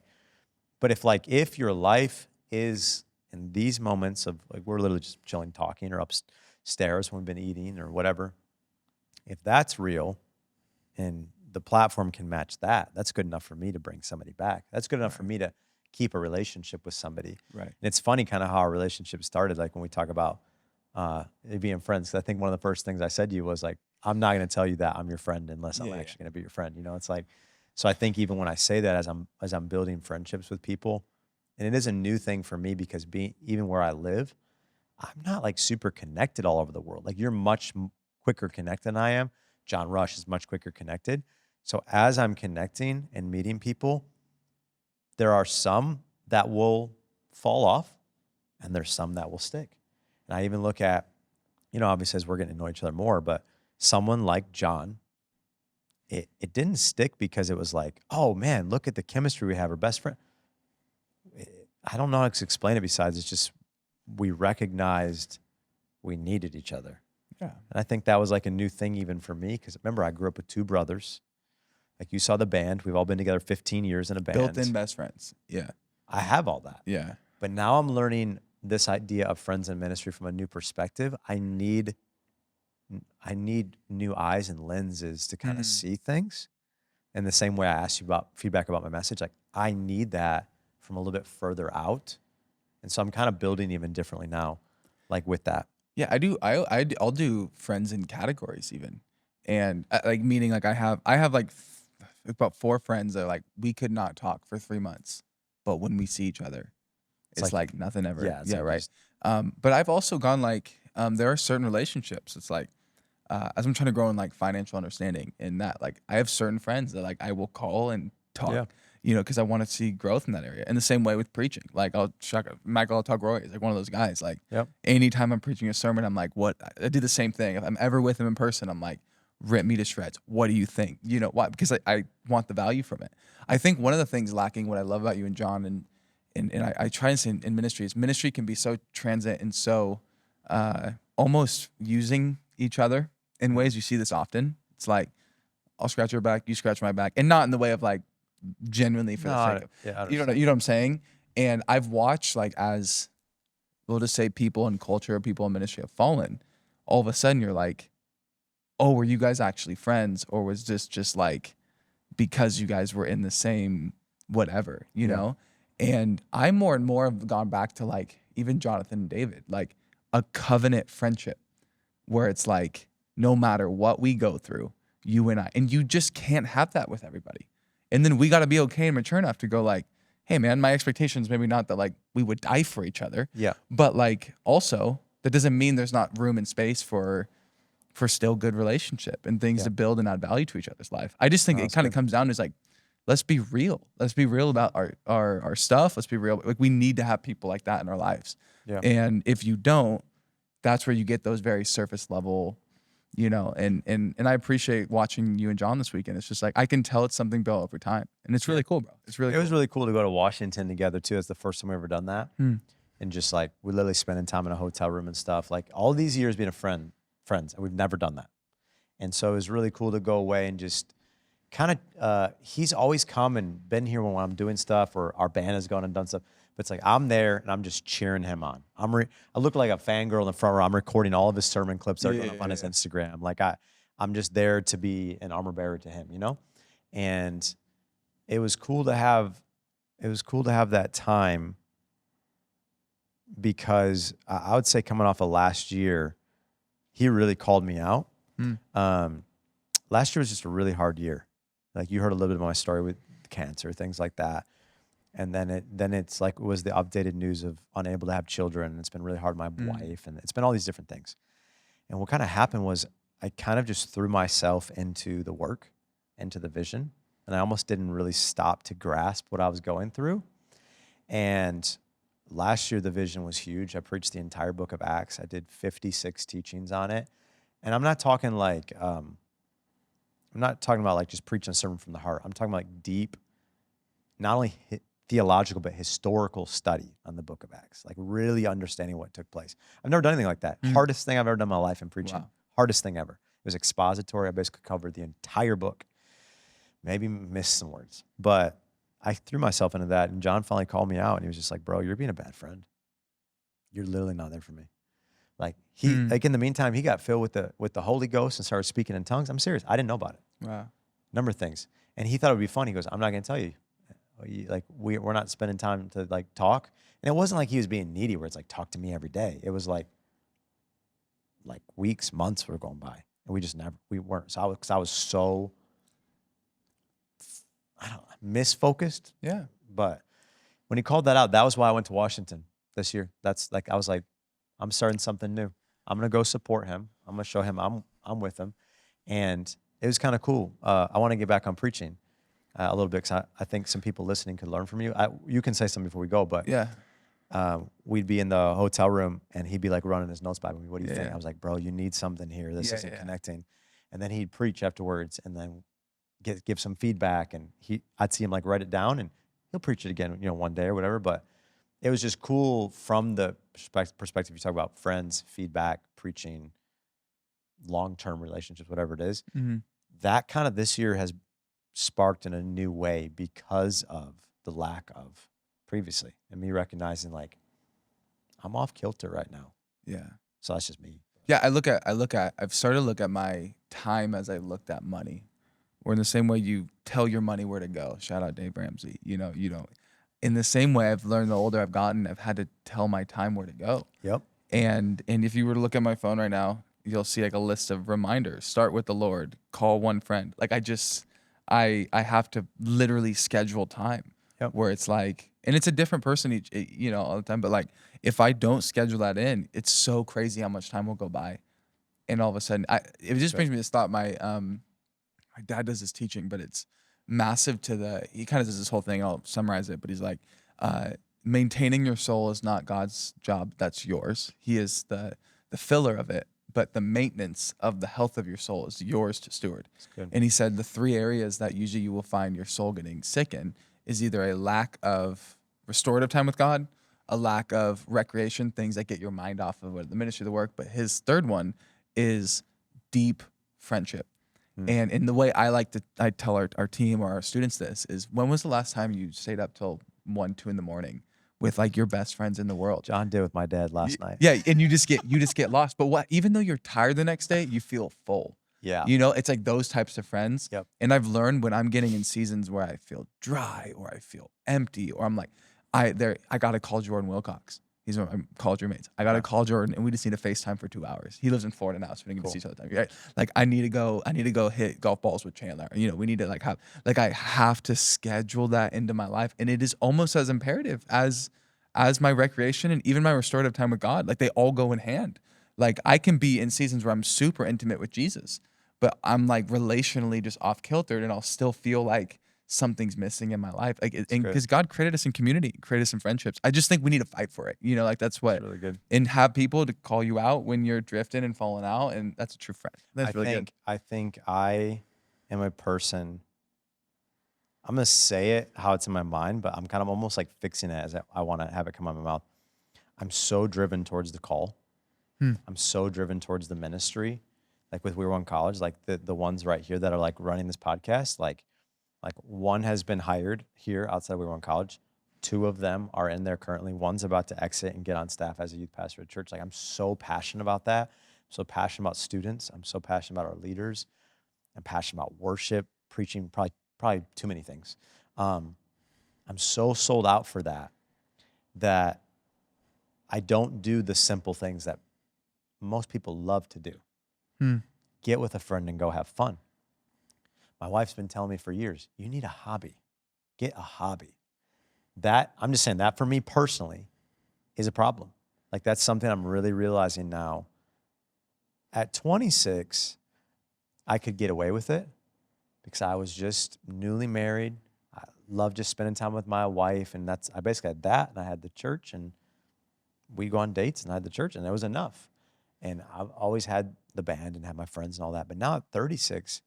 but if your life is in these moments of like, we're literally just chilling, talking, or upstairs when we've been eating or whatever, if that's real and the platform can match that, that's good enough for me to bring somebody back. That's good enough for me to keep a relationship with somebody. Right. And it's funny kind of how our relationship started. Like when we talk about being friends, 'cause I think one of the first things I said to you was like, I'm not going to tell you that I'm your friend unless I'm actually going to be your friend. You know, it's like, so I think even when I say that as I'm building friendships with people, and it is a new thing for me because even where I live, I'm not like super connected all over the world. Like you're much quicker connected than I am. John Rush is much quicker connected. So as I'm connecting and meeting people, there are some that will fall off and there's some that will stick. And I even look at, obviously as we're getting to know each other more, but someone like John, it didn't stick because it was like, oh man, look at the chemistry we have, our best friend. I don't know how to explain it besides it's just we recognized we needed each other. Yeah. And I think that was like a new thing even for me because remember, I grew up with two brothers. Like you saw the band. We've all been together 15 years in a band. Built-in best friends. Yeah. I have all that. Yeah. But now I'm learning this idea of friends in ministry from a new perspective. I need new eyes and lenses to kind of see things. In the same way I asked you about feedback about my message, like I need that from a little bit further out. And so I'm kind of building even differently now, like with that. Yeah, I do. I'll do friends in categories even, and like meaning like I have like about 4 friends that like we could not talk for 3 months, but when we see each other, it's like nothing ever. Yeah, right. But I've also gone like there are certain relationships. It's like as I'm trying to grow in like financial understanding in that, like I have certain friends that like I will call and talk. Yeah. Because I want to see growth in that area. And the same way with preaching. Like Michael Roy is like one of those guys. Like anytime I'm preaching a sermon, I'm like, what? I do the same thing. If I'm ever with him in person, I'm like, rip me to shreds. What do you think? You know why? Because I want the value from it. I think one of the things lacking, what I love about you and John, and I try and say in ministry is ministry can be so transient and so almost using each other in ways. You see this often. It's like, I'll scratch your back, you scratch my back. And not in the way of like, genuinely for the sake of, you know what I'm saying? And I've watched like as we'll just say people in culture, people in ministry have fallen, all of a sudden you're like, oh, were you guys actually friends? Or was this just like because you guys were in the same whatever, you know? And I more and more have gone back to like even Jonathan and David, like a covenant friendship where it's like no matter what we go through, you and I, and you just can't have that with everybody. And then we got to be okay and mature enough to go like, hey man, my expectations maybe not that like we would die for each other. Yeah. But like also that doesn't mean there's not room and space for still good relationship and things to build and add value to each other's life. I just think it kind of comes down to is like, let's be real. Let's be real about our stuff. Let's be real. Like we need to have people like that in our lives. Yeah. And if you don't, that's where you get those very surface level, and I appreciate watching you and John this weekend. It's just like, I can tell it's something built over time and it's really cool, bro. It's really It was really cool to go to Washington together too. It's the first time we've ever done that. And just like, we literally spending time in a hotel room and stuff, like all these years being friends, and we've never done that. And so it was really cool to go away and just kind of, he's always come and been here when I'm doing stuff or our band has gone and done stuff. But it's like, I'm there and I'm just cheering him on. I look like a fangirl in the front row. I'm recording all of his sermon clips that are going up on his Instagram. Like I'm just there to be an armor bearer to him, And it was cool to have that time because I would say coming off of last year, he really called me out. Last year was just a really hard year. Like you heard a little bit of my story with cancer, things like that. And then it's like, it was the updated news of unable to have children. It's been really hard on my wife, and it's been all these different things. And what kind of happened was I kind of just threw myself into the work, into the vision, and I almost didn't really stop to grasp what I was going through. And last year, the vision was huge. I preached the entire book of Acts. I did 56 teachings on it. And I'm not talking like, I'm not talking about like just preaching a sermon from the heart. I'm talking about like deep, not only theological, but historical study on the book of Acts, like really understanding what took place. I've never done anything like that. Hardest thing I've ever done in my life in preaching. Wow. Hardest thing ever. It was expository. I basically covered the entire book. Maybe missed some words, but I threw myself into that. And John finally called me out, and he was just like, bro, you're being a bad friend. You're literally not there for me. Like like in the meantime, he got filled with the Holy Ghost and started speaking in tongues. I'm serious. I didn't know about it. Wow. Number of things. And he thought it would be fun. He goes, I'm not going to tell you. Like we're not spending time to like talk. And it wasn't like he was being needy where it's like, talk to me every day. It was like weeks, months were going by, and we weren't. So I was so, I don't know, misfocused. Yeah. But when he called that out, that was why I went to Washington this year. That's like, I was like, I'm starting something new. I'm going to go support him. I'm going to show him I'm with him. And it was kind of cool. I want to get back on preaching a little bit, because I think some people listening could learn from you. You can say something before we go, but Yeah. we'd be in the hotel room, and he'd be like running his notes by me. What do you think? Yeah. I was like, bro, you need something here. This isn't Yeah. connecting. And then he'd preach afterwards, and then give some feedback, and I'd see him like write it down, and he'll preach it again, one day or whatever. But it was just cool from the perspective you talk about friends, feedback, preaching, long-term relationships, whatever it is. That kind of this year has sparked in a new way because of the lack of previously, and me recognizing like I'm off kilter right now. Yeah. So that's just me. Yeah. I've started to look at my time as I looked at money, or in the same way you tell your money where to go. Shout out Dave Ramsey. You don't, in the same way I've learned the older I've gotten, I've had to tell my time where to go. Yep. And if you were to look at my phone right now, you'll see like a list of reminders. Start with the Lord, call one friend. Like I have to literally schedule time. Yep. Where it's like, and it's a different person all the time, but like if I don't schedule that in, it's so crazy how much time will go by. And all of a sudden it just brings me this thought. My dad does this teaching, but it's massive he kind of does this whole thing. I'll summarize it, but he's like, maintaining your soul is not God's job. That's yours. He is the filler of it, but the maintenance of the health of your soul is yours to steward. And he said the 3 areas that usually you will find your soul getting sick in is either a lack of restorative time with God, a lack of recreation, things that get your mind off of the ministry, the work. But his third one is deep friendship. And in the way I tell our team or our students this is, when was the last time you stayed up till 1, 2 in the morning with like your best friends in the world? John did with my dad last night. Yeah, and you just get lost. But even though you're tired the next day, you feel full. Yeah. It's like those types of friends. Yep. And I've learned when I'm getting in seasons where I feel dry or I feel empty, or I'm like, I gotta call Jordan Wilcox. He's one of my college roommates. I gotta call Jordan, and we just need to FaceTime for 2 hours. He lives in Florida now, so we can get to see each other all the time. Right? Like I need to go hit golf balls with Chandler. We need to I have to schedule that into my life, and it is almost as imperative as my recreation and even my restorative time with God. Like they all go in hand. Like I can be in seasons where I'm super intimate with Jesus, but I'm like relationally just off kiltered, and I'll still feel like something's missing in my life. Like, because God created us in community, created us in friendships. I just think we need to fight for it. Like that's what. That's really good. And have people to call you out when you're drifting and falling out, and that's a true friend. That's really good. I think I am a person. I'm gonna say it how it's in my mind, but I'm kind of almost like fixing it as I want to have it come out of my mouth. I'm so driven towards the call. I'm so driven towards the ministry. Like with We Were One College, like the ones right here that are like running this podcast, like one has been hired here outside We Were One College. 2 of them are in there currently. One's about to exit and get on staff as a youth pastor at church. Like I'm so passionate about that. I'm so passionate about students. I'm so passionate about our leaders. I'm passionate about worship, preaching, probably too many things. I'm so sold out for that I don't do the simple things that most people love to do. Get with a friend and go have fun. My wife's been telling me for years, you need a hobby. Get a hobby. That, I'm just saying that for me personally is a problem. Like that's something I'm really realizing now. At 26, I could get away with it because I was just newly married. I loved just spending time with my wife, and I basically had that, and I had the church, and we go on dates, and I had the church, and that was enough. And I've always had the band and had my friends and all that. But now at 36,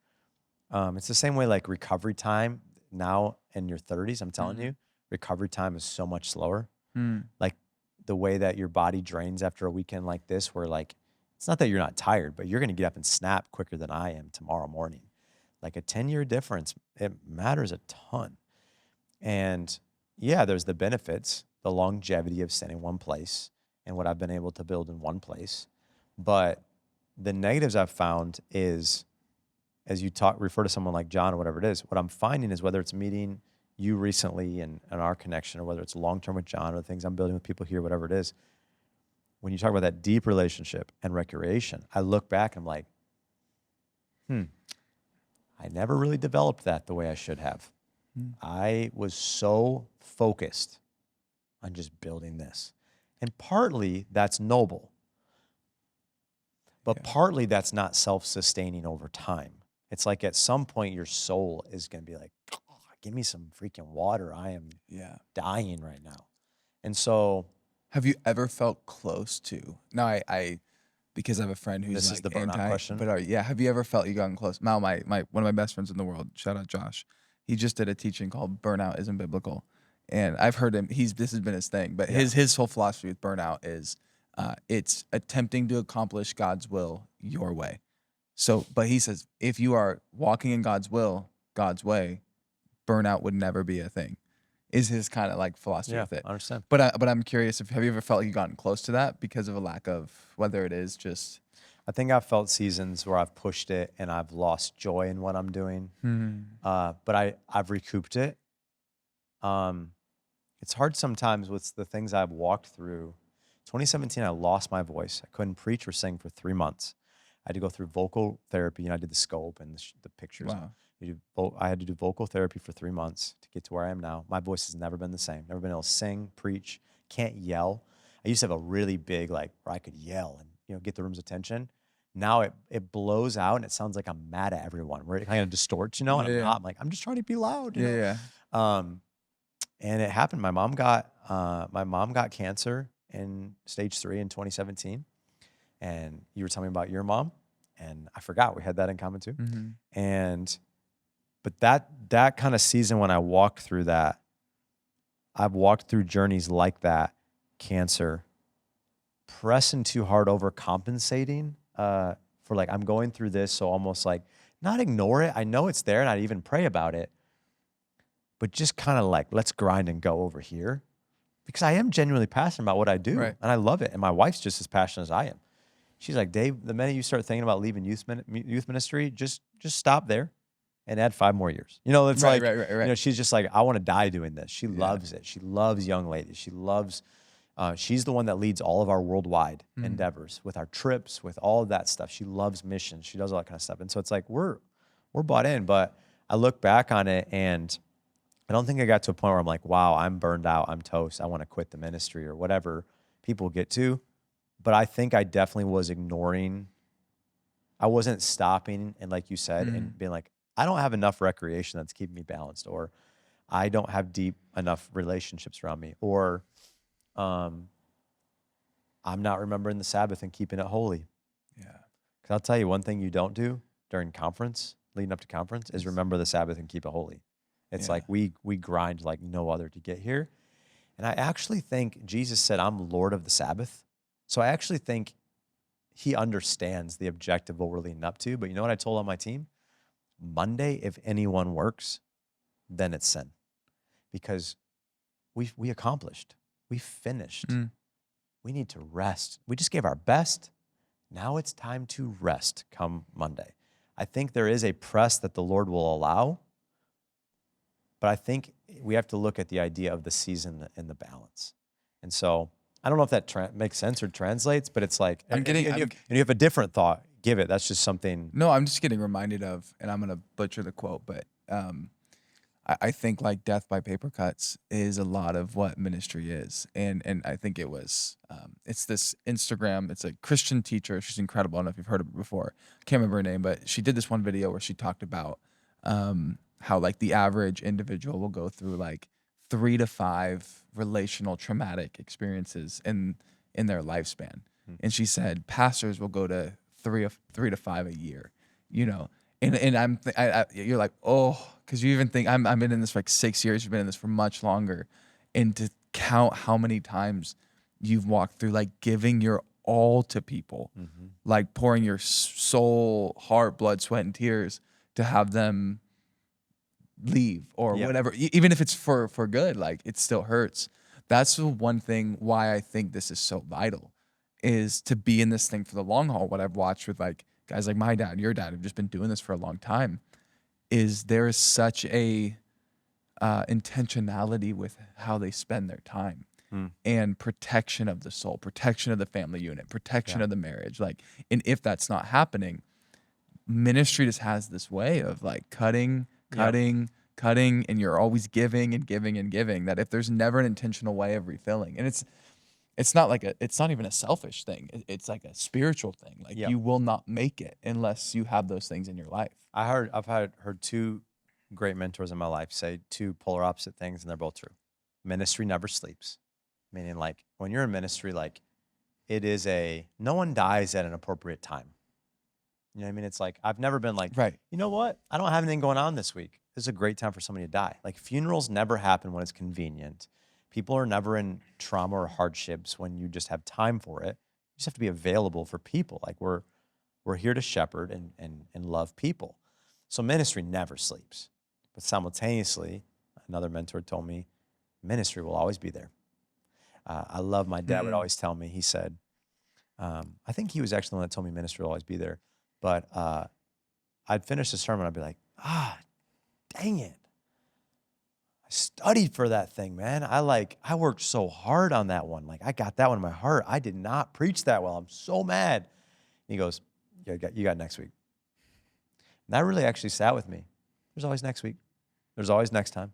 it's the same way like recovery time now in your 30s, I'm telling you, recovery time is so much slower. Like the way that your body drains after a weekend like this, where like, it's not that you're not tired, but you're going to get up and snap quicker than I am tomorrow morning. Like a 10-year difference, it matters a ton. And yeah, there's the benefits, the longevity of staying in one place and what I've been able to build in one place. But the negatives I've found is, as you refer to someone like John or whatever it is, what I'm finding is whether it's meeting you recently and our connection, or whether it's long-term with John or the things I'm building with people here, whatever it is, when you talk about that deep relationship and recreation, I look back and I'm like, I never really developed that the way I should have. I was so focused on just building this. And partly that's noble, but partly that's not self-sustaining over time. It's like at some point your soul is going to be like, oh, give me some freaking water. I am dying right now. And so, have you ever felt close to? Now, I because I have a friend who's this like is the burnout question. But have you ever felt you gotten close? Mal, my one of my best friends in the world, shout out Josh. He just did a teaching called "Burnout Isn't Biblical," and I've heard him. This has been his thing, but his whole philosophy with burnout is it's attempting to accomplish God's will your way. So, but he says if you are walking in God's will, God's way, burnout would never be a thing. Is his kind of like philosophy with it. I understand. But I'm curious, have you ever felt like you've gotten close to that because of a lack of, whether it is just... I think I've felt seasons where I've pushed it and I've lost joy in what I'm doing. But I've recouped it. It's hard sometimes with the things I've walked through. 2017, I lost my voice. I couldn't preach or sing for 3 months. I had to go through vocal therapy, and I did the scope and the pictures. Wow. I had to do vocal therapy for 3 months to get to where I am now. My voice has never been the same. Never been able to sing, preach, can't yell. I used to have a really big, like, where I could yell and, get the room's attention. Now it blows out and it sounds like I'm mad at everyone. Where it kind of distorts, and I'm not. I'm like, I'm just trying to be loud. You know? And it happened. My mom got cancer in stage 3 in 2017. And you were telling me about your mom, and I forgot we had that in common too. But that kind of season when I walked through that, I've walked through journeys like that, cancer, pressing too hard, overcompensating for like, I'm going through this, so almost like not ignore it. I know it's there and I'd even pray about it, but just kind of like, let's grind and go over here, because I am genuinely passionate about what I do, and I love it. And my wife's just as passionate as I am. She's like, Dave, the minute you start thinking about leaving youth ministry, just stop there and add 5 more years. It's like, she's just like, I want to die doing this. She loves it. She loves young ladies. She loves, she's the one that leads all of our worldwide endeavors with our trips, with all of that stuff. She loves missions. She does all that kind of stuff. And so it's like, we're bought in, but I look back on it and I don't think I got to a point where I'm like, wow, I'm burned out. I'm toast. I want to quit the ministry or whatever people get to. But I think I definitely was ignoring. I wasn't stopping and, like you said, and being like, I don't have enough recreation that's keeping me balanced, or I don't have deep enough relationships around me, or I'm not remembering the Sabbath and keeping it holy. Yeah. Because I'll tell you, one thing you don't do during conference, leading up to conference, is remember the Sabbath and keep it holy. It's like we grind like no other to get here. And I actually think Jesus said, I'm Lord of the Sabbath. So I actually think he understands the objective of what we're leading up to. But you know what I told on my team? Monday, if anyone works, then it's sin. Because we accomplished. We finished. We need to rest. We just gave our best. Now it's time to rest come Monday. I think there is a press that the Lord will allow. But I think we have to look at the idea of the season and the balance. And so I don't know if that makes sense or translates, but it's like, and you have a different thought, give it. That's just something. No, I'm just getting reminded of, and I'm going to butcher the quote, but I think like death by paper cuts is a lot of what ministry is. And I think it's this Instagram, it's a Christian teacher. She's incredible. I don't know if you've heard of her before. Can't remember her name, but she did this one video where she talked about how like the average individual will go through like 3 to 5 relational traumatic experiences in their lifespan. And she said pastors will go to 3 to 5 a year, you know. And you're like, oh, because you even think I've been in this for like 6 years. You've been in this for much longer, and to count how many times you've walked through like giving your all to people, like pouring your soul, heart, blood, sweat, and tears to have them leave or Yeah. whatever, even if it's for good, like it still hurts. That's the one thing why I think this is so vital, is to be in this thing for the long haul. What I've watched with like guys like my dad, your dad, who've just been doing this for a long time, is there is such a intentionality with how they spend their time and protection of the soul, protection of the family unit, protection of the marriage. Like, and if that's not happening, ministry just has this way of like cutting, and you're always giving and giving and giving, that if there's never an intentional way of refilling, and it's not like it's not even a selfish thing. It's like a spiritual thing. Like you will not make it unless you have those things in your life. I've heard two great mentors in my life say two polar opposite things, and they're both true. Ministry never sleeps. Meaning, like, when you're in ministry, like, no one dies at an appropriate time. You know what I mean? It's like, I've never been like, Right. you know what? I don't have anything going on this week. This is a great time for somebody to die. Like, funerals never happen when it's convenient. People are never in trauma or hardships when you just have time for it. You just have to be available for people. Like, we're here to shepherd and love people. So ministry never sleeps. But simultaneously, another mentor told me, ministry will always be there. I love, my dad would always tell me, he said, I think he was actually the one that told me ministry will always be there. But I'd finish the sermon, I'd be like, dang it. I studied for that thing, man. I worked so hard on that one. Like, I got that one in my heart. I did not preach that well. I'm so mad. And he goes, you got next week. And that really actually sat with me. There's always next week. There's always next time.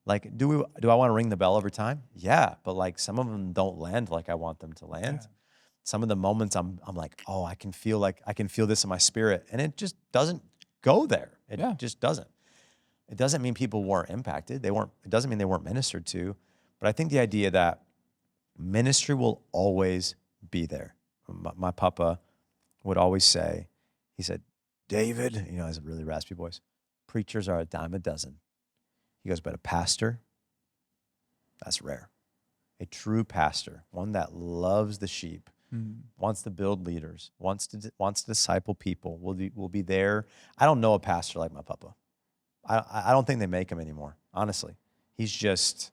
Like, do I want to ring the bell every time? Yeah, but like some of them don't land like I want them to land. Yeah. Some of the moments I'm like, oh, I can feel this in my spirit, and it just doesn't go there. It just doesn't. It doesn't mean people weren't impacted. It doesn't mean they weren't ministered to. But I think the idea that ministry will always be there. My papa would always say, he said, David, you know, has a really raspy voice, preachers are a dime a dozen. He goes, but a pastor, that's rare. A true pastor, one that loves the sheep, wants to build leaders, wants to disciple people, will be there. I don't know a pastor like my papa. I don't think they make him anymore, honestly. He's just,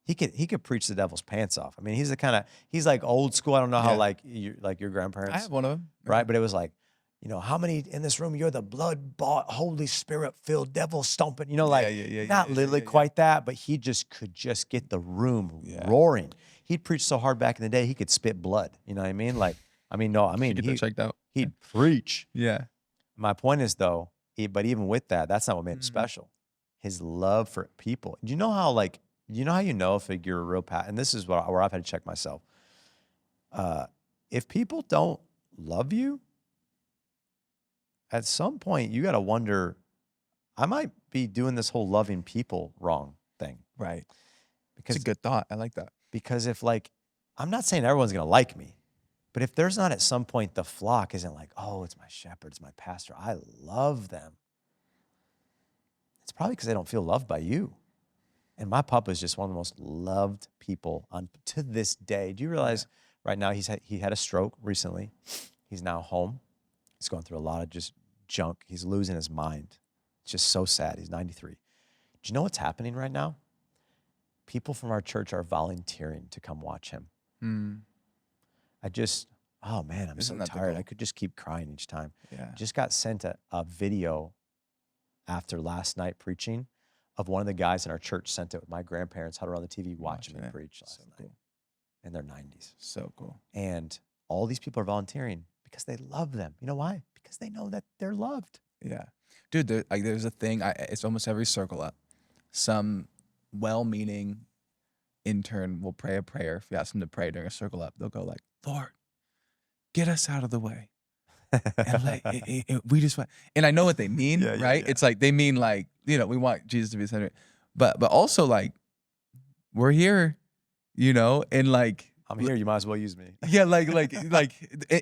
he could preach the devil's pants off. I mean, he's like old school. I don't know how like your grandparents. I have one of them. Right, but it was like, you know, how many in this room, you're the blood-bought, Holy Spirit-filled, devil-stomping, you know, like, not literally quite that, but he could get the room roaring. He'd preach so hard back in the day, he could spit blood, you know what I mean? Like, he'd preach. Yeah. My point is, though, but even with that, that's not what made him special. His love for people. Do you know how, like, you know if you're a real and this is where I've had to check myself. If people don't love you, at some point, you got to wonder, I might be doing this whole loving people wrong thing. Right. Because it's a good thought. I like that. Because if, like, I'm not saying everyone's going to like me, but if there's not at some point the flock isn't like, oh, it's my shepherd, it's my pastor, I love them. It's probably because they don't feel loved by you. And my papa is just one of the most loved people to this day. Do you realize right now he had a stroke recently. He's now home. He's going through a lot of just junk. He's losing his mind. It's just so sad. He's 93. Do you know what's happening right now? People from our church are volunteering to come watch him. Oh man, I'm so tired. I could just keep crying each time. Yeah. Just got sent a video after last night preaching of one of the guys in our church sent it with my grandparents huddled around the TV watching me preach last night. Cool. In their 90s. So cool. And all these people are volunteering because they love them. You know why? Because they know that they're loved. Yeah. Dude, there's a thing, it's almost every circle up. some well-meaning intern will pray a prayer. If you ask them to pray during a circle up, they'll go like, Lord, get us out of the way. And like, we just want, and I know what they mean, Yeah, right? yeah. It's like, they mean like, we want Jesus to be the center. But also like, we're here, and like, I'm here. You might as well use me. yeah,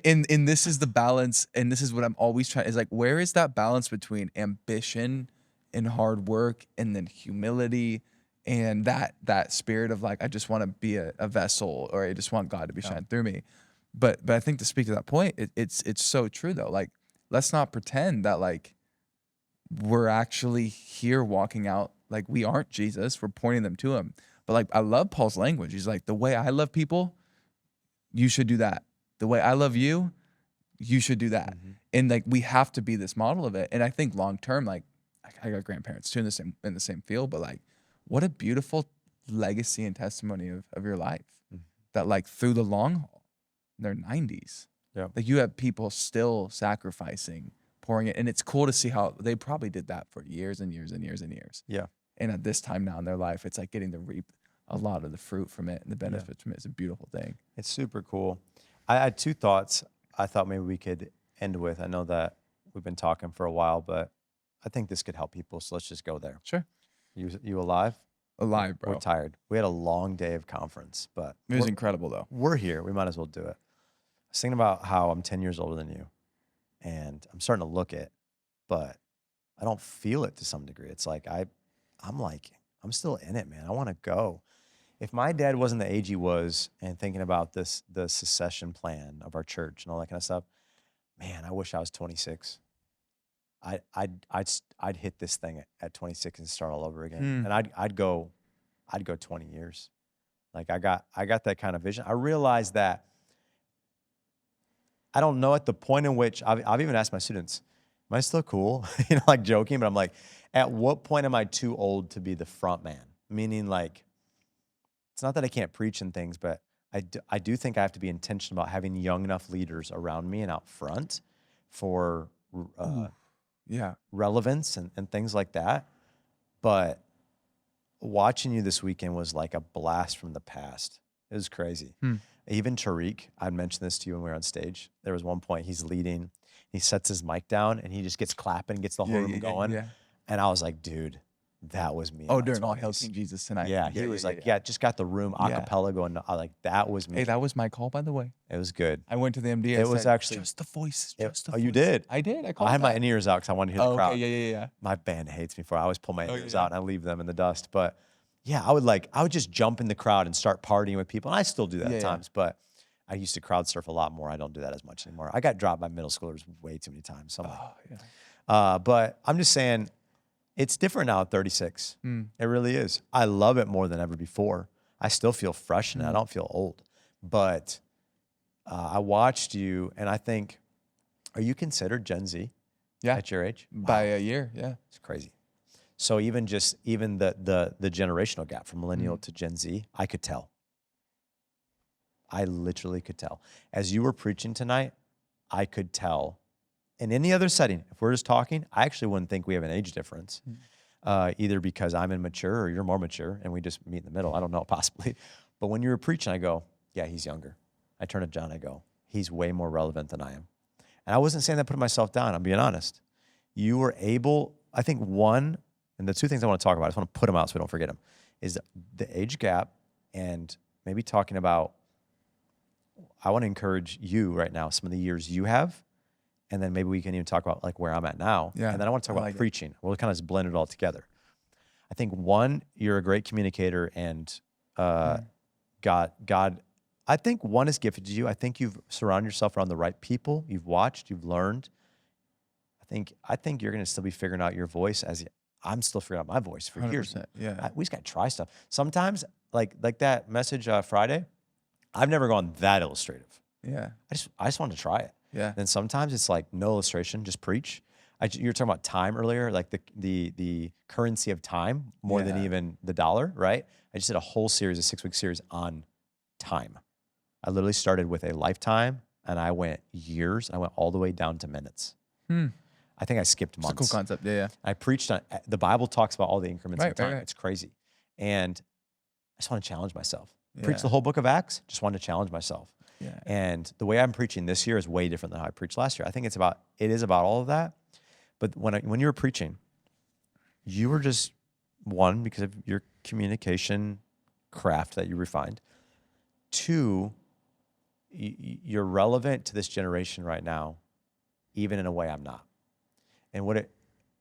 and this is the balance, and this is what I'm always trying, is like, where is that balance between ambition and hard work, and then humility, and that spirit of like, I just want to be a vessel, or I just want God to be shining through me. But I think, to speak to that point, it's so true though. Like, let's not pretend that like we're actually here walking out like we aren't Jesus. We're pointing them to him. But like, I love Paul's language. He's like, the way I love people, you should do that. The way I love you, you should do that. Mm-hmm. And like, we have to be this model of it. And I think long term, like, I got grandparents too in the same field, but like, what a beautiful legacy and testimony of your life. Mm-hmm. That like, through the long haul, in their 90s, like, you have people still sacrificing, pouring it. And it's cool to see how they probably did that for years and years and years and years. Yeah. And at this time now in their life, it's like getting to reap a lot of the fruit from it and the benefits from it. It's a beautiful thing. It's super cool. I had two thoughts I thought maybe we could end with. I know that we've been talking for a while, but I think this could help people. So let's just go there. Sure. You alive? Alive, bro. We're tired. We had a long day of conference, but It was incredible though. we're here. We might as well do it. I was thinking about how I'm 10 years older than you, and I'm starting to look it, but I don't feel it to some degree. It's like I'm still in it, man. I want to go. If my dad wasn't the age he was and thinking about the secession plan of our church and all that kind of stuff, man, I wish I was 26. I'd hit this thing at 26 and start all over again. And I'd go 20 years. Like, I got that kind of vision. I realized that I don't know at the point in which I've even asked my students, am I still cool? Like joking, but I'm like, at what point am I too old to be the front man? Meaning, like, it's not that I can't preach and things, but I do think I have to be intentional about having young enough leaders around me and out front for relevance and things like that. But watching you this weekend was like a blast from the past. It was crazy. Even Tariq, I mentioned this to you when we were on stage. There was one point he's leading, he sets his mic down and he just gets clapping, gets the whole room going. Yeah. And I was like, dude, that was me. Oh, during All Hail King Jesus tonight. Yeah, he was like, just got the room a cappella going. I like, that was me. Hey, that was my call, by the way. It was good. I went to the MD. It was said, actually just the voice. Just the Oh, voice. you did? I did. I had my in-ears out because I wanted to hear the crowd. Okay, yeah. My band hates me for it. I always pull my in-ears out and I leave them in the dust. But yeah, I would just jump in the crowd and start partying with people. And I still do that at times, but I used to crowd surf a lot more. I don't do that as much anymore. I got dropped by middle schoolers way too many times. So but I'm just saying, it's different now at 36. It really is. I love it more than ever before. I still feel fresh and I don't feel old. But I watched you, and I think, are you considered Gen Z at your age? By a year, yeah. It's crazy. So even the generational gap from millennial to Gen Z, I could tell. I literally could tell. As you were preaching tonight, I could tell. In any other setting, if we're just talking, I actually wouldn't think we have an age difference, either because I'm immature or you're more mature and we just meet in the middle. I don't know, possibly. But when you were preaching, I go, yeah, he's younger. I turn to John, I go, he's way more relevant than I am. And I wasn't saying that putting myself down. I'm being honest. You were able, I think one, and the two things I want to talk about, I just want to put them out so we don't forget them, is the age gap and maybe talking about, I want to encourage you right now, some of the years you have, and then maybe we can even talk about like where I'm at now. Yeah. And then I want to talk about preaching. We'll kind of just blend it all together. I think one, you're a great communicator, and God, I think one is gifted to you. I think you've surrounded yourself around the right people. You've watched, you've learned. I think you're going to still be figuring out your voice as I'm still figuring out my voice for years. Yeah. We just got to try stuff. Sometimes like that message Friday, I've never gone that illustrative. Yeah. I just wanted to try it. Yeah. And sometimes it's like no illustration, just preach. You were talking about time earlier, like the currency of time more than even the dollar, right? I just did a whole series, a 6-week series on time. I literally started with a lifetime and I went years. I went all the way down to minutes. I think I skipped It's a months. cool concept. Yeah. I preached on the Bible talks about all the increments of Right, time. right. It's crazy. And I just want to challenge myself. Preach Yeah. the whole book of Acts, just wanted to challenge myself. Yeah. And the way I'm preaching this year is way different than how I preached last year. I think it is about all of that. But when you were preaching, you were just one, because of your communication craft that you refined. Two, you're relevant to this generation right now, even in a way I'm not. And what it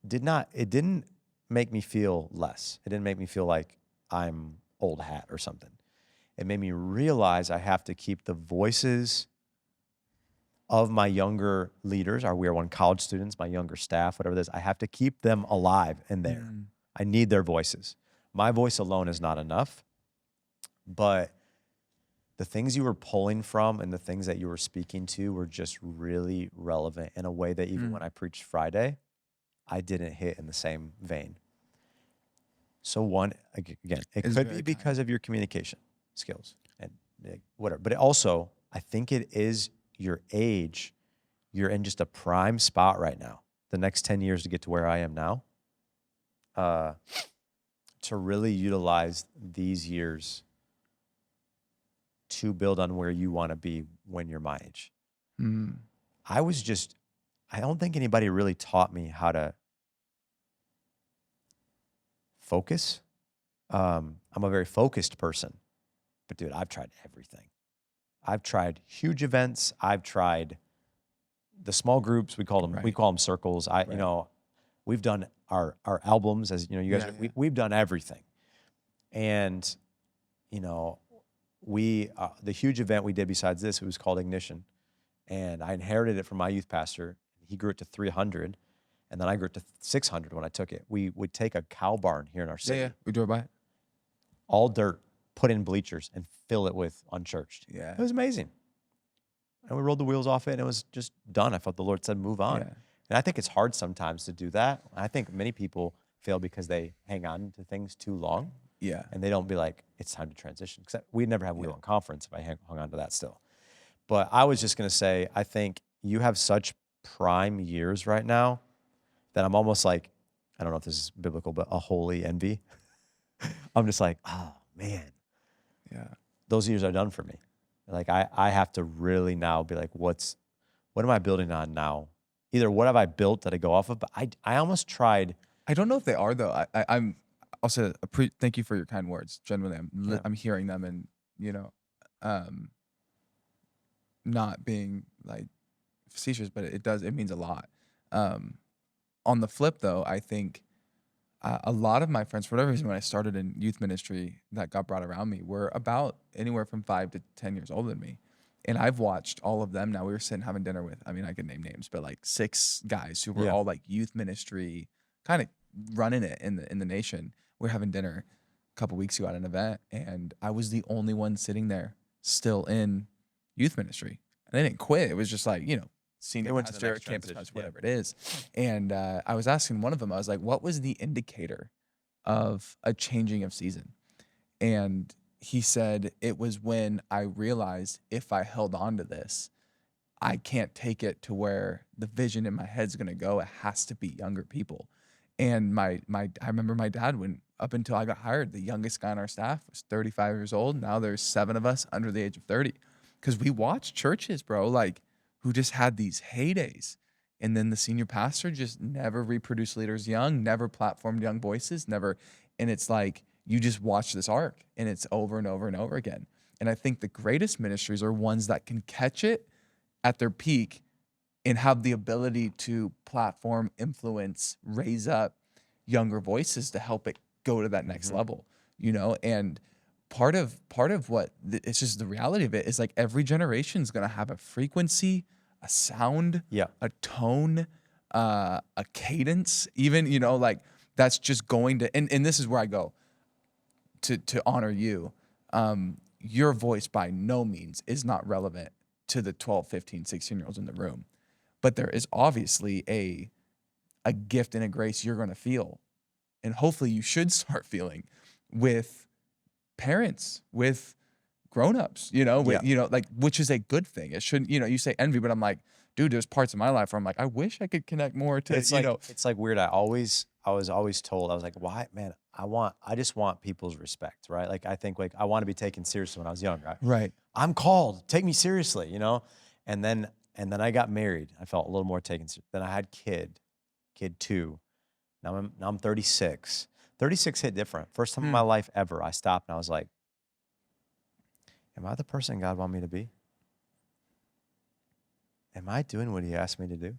didn't make me feel less. It didn't make me feel like I'm old hat or something. It made me realize I have to keep the voices of my younger leaders, our We Are One college students, my younger staff, whatever it is. I have to keep them alive and there. I need their voices. My voice alone is not enough, but the things you were pulling from and the things that you were speaking to were just really relevant in a way that even when I preached Friday, I didn't hit in the same vein. So one, again, it It's could very be because of your communication skills and whatever, but it also, I think it is your age. You're in just a prime spot right now, the next 10 years to get to where I am now, to really utilize these years to build on where you want to be when you're my age. I don't think anybody really taught me how to focus. I'm a very focused person, but dude, I've tried everything. I've tried huge events. I've tried the small groups. We call them circles. We've done our albums, as you know, you guys, we've done everything. And, the huge event we did besides this, it was called Ignition. And I inherited it from my youth pastor. He grew it to 300. And then I grew it to 600 when I took it. We would take a cow barn here in our city. Yeah. We drove by it. All dirt, put in bleachers, and fill it with unchurched. Yeah. It was amazing. And we rolled the wheels off it, and it was just done. I felt the Lord said, move on. Yeah. And I think it's hard sometimes to do that. I think many people fail because they hang on to things too long. Yeah. And they don't be like, it's time to transition. Because we'd never have Wheel on Conference if I hung on to that still. But I was just going to say, I think you have such prime years right now that I'm almost like, I don't know if this is biblical, but a holy envy. I'm just like, oh, man. Yeah. Those years are done for me. Like, I have to really now be like, what am I building on now? Either what have I built that I go off of, but I almost tried. I don't know if they are, though. I'm also, thank you for your kind words. Genuinely, I'm hearing them and, not being like facetious, but it means a lot. On the flip, though, I think a lot of my friends, for whatever reason, when I started in youth ministry that got brought around me, were about anywhere from 5 to 10 years older than me. And I've watched all of them. Now we were sitting having dinner with, I mean, I could name names, but like 6 guys who were all like youth ministry, kind of running it in the nation. We're having dinner a couple weeks ago at an event, and I was the only one sitting there still in youth ministry. And they didn't quit. It was just like, senior pastor, campus pastor, whatever it is. And I was asking one of them, I was like, what was the indicator of a changing of season? And he said, it was when I realized if I held on to this, I can't take it to where the vision in my head's going to go. It has to be younger people. And I remember my dad, when up until I got hired, the youngest guy on our staff was 35 years old. Now there's 7 of us under the age of 30. Because we watched churches, bro, like who just had these heydays. And then the senior pastor just never reproduced leaders young, never platformed young voices, never. And it's like, you just watch this arc and it's over and over and over again. And I think the greatest ministries are ones that can catch it at their peak and have the ability to platform, influence, raise up younger voices to help it go to that next level, and part of what it's just the reality of it is like every generation is going to have a frequency, a sound, a tone, a cadence, even, like that's just going to, and this is where I go to honor you. Your voice by no means is not relevant to the 12, 15, 16-year-olds in the room. But there is obviously a gift and a grace you're going to feel, and hopefully you should start feeling with parents, with grown-ups, like, which is a good thing. It shouldn't, you say envy, but I'm like, dude, there's parts of my life where I'm like, I wish I could connect more to, It's like it's like weird. I was always told, I was like, why, man, I just want people's respect, right? Like I think like I want to be taken seriously when I was young, right? right. I'm called, take me seriously, And then I got married. I felt a little more taken seriously. Then I had kid 2. Now I'm 36. 36 hit different. First time in my life ever, I stopped and I was like, am I the person God want me to be? Am I doing what he asked me to do?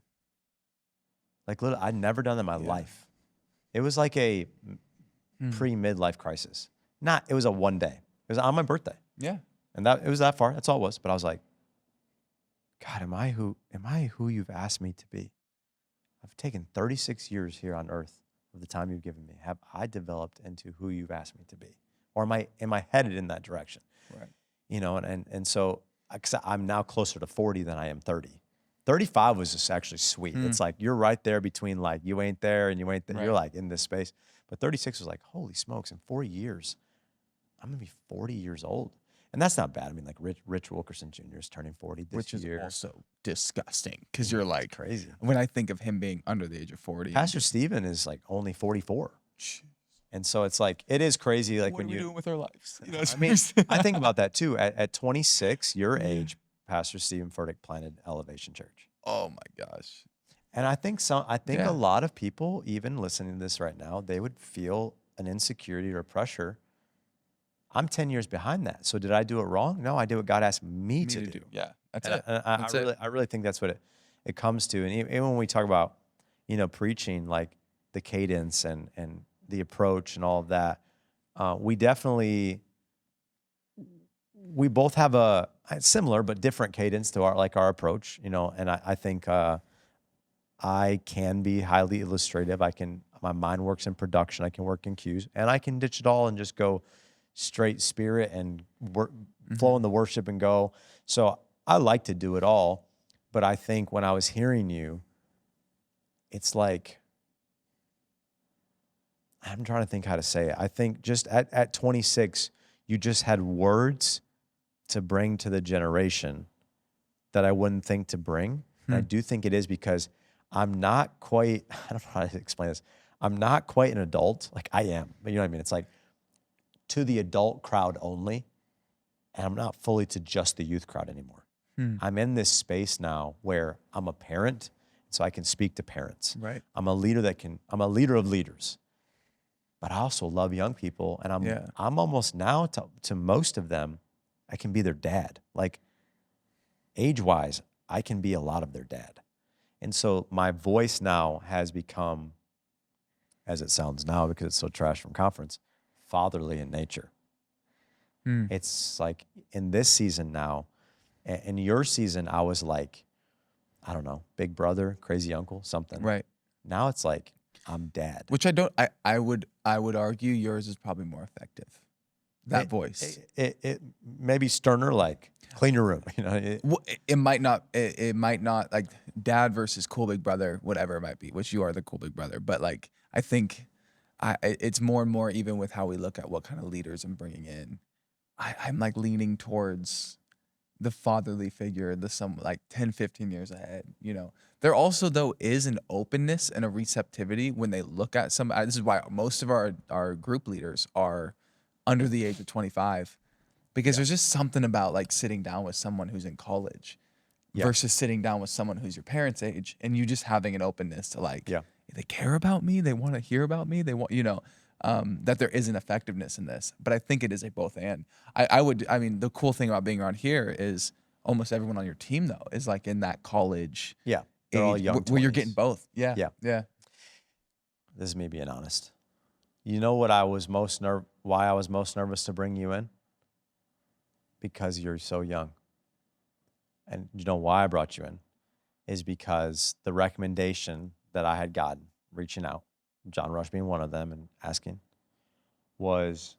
Like, literally, I'd never done that in my life. It was like a pre-midlife crisis. It was a one day. It was on my birthday. Yeah. And it was that far. That's all it was. But I was like, God, am I who you've asked me to be? I've taken 36 years here on earth of the time you've given me. Have I developed into who you've asked me to be? Or am I headed in that direction? Right. And so 'cause I'm now closer to 40 than I am 30. 35 was just actually sweet. It's like you're right there between like you ain't there and you ain't there. Right. You're like in this space. But 36 was like, holy smokes, in 4 years, I'm gonna be 40 years old. And that's not bad. I mean, like Rich Wilkerson Jr. is turning 40 this year. Which is also disgusting because you're like, crazy. when I think of him being under the age of 40. Pastor Stephen is like only 44. And so it's like, it is crazy. Like what when are we doing with our lives? You know, I mean, I think about that too. At 26, your age, Pastor Stephen Furtick planted Elevation Church. Oh my gosh. And I think a lot of people, even listening to this right now, they would feel an insecurity or pressure. I'm 10 years behind that. So did I do it wrong? No, I did what God asked me to do. Yeah, that's And it. I really think that's what it comes to. And even when we talk about, preaching, like the cadence and the approach and all of that, we both have a similar but different cadence to our approach, and I think I can be highly illustrative. My mind works in production. I can work in cues, and I can ditch it all and just go straight spirit and flow in the worship and go. So I like to do it all, but I think when I was hearing you, it's like, I'm trying to think how to say it. I think just at 26, you just had words to bring to the generation that I wouldn't think to bring. And I do think it is because I'm not quite, I don't know how to explain this. I'm not quite an adult. Like I am, but you know what I mean? It's like to the adult crowd only. And I'm not fully to just the youth crowd anymore. I'm in this space now where I'm a parent, so I can speak to parents. Right. I'm a leader of leaders. But I also love young people, and I'm almost now to most of them, I can be their dad. Like age-wise, I can be a lot of their dad. And so my voice now has become, as it sounds now because it's so trash from conference, fatherly in nature. It's like in this season now, in your season, I was like, I don't know, big brother, crazy uncle, something. Right. Now it's like, I'm dad. Which I would argue yours is probably more effective. That voice. It maybe sterner, like clean your room. It might not like dad versus cool big brother, whatever it might be, which you are the cool big brother. But like, I think it's more and more even with how we look at what kind of leaders I'm bringing in. I'm like leaning towards the fatherly figure, some like 10, 15 years ahead, There also, though, is an openness and a receptivity when they look at this is why most of our group leaders are under the age of 25, because there's just something about like sitting down with someone who's in college versus sitting down with someone who's your parents' age, and you just having an openness to like, they care about me, they want to hear about me, they want, that there is an effectiveness in this. But I think it is a both and. I mean, the cool thing about being around here is almost everyone on your team, though, is like in that college they're all age young where you're 20s. getting both. Yeah. This is me being honest. You know what why I was most nervous to bring you in? Because you're so young. And you know why I brought you in? Is because the recommendation that I had gotten, reaching out, John Rush being one of them and asking, was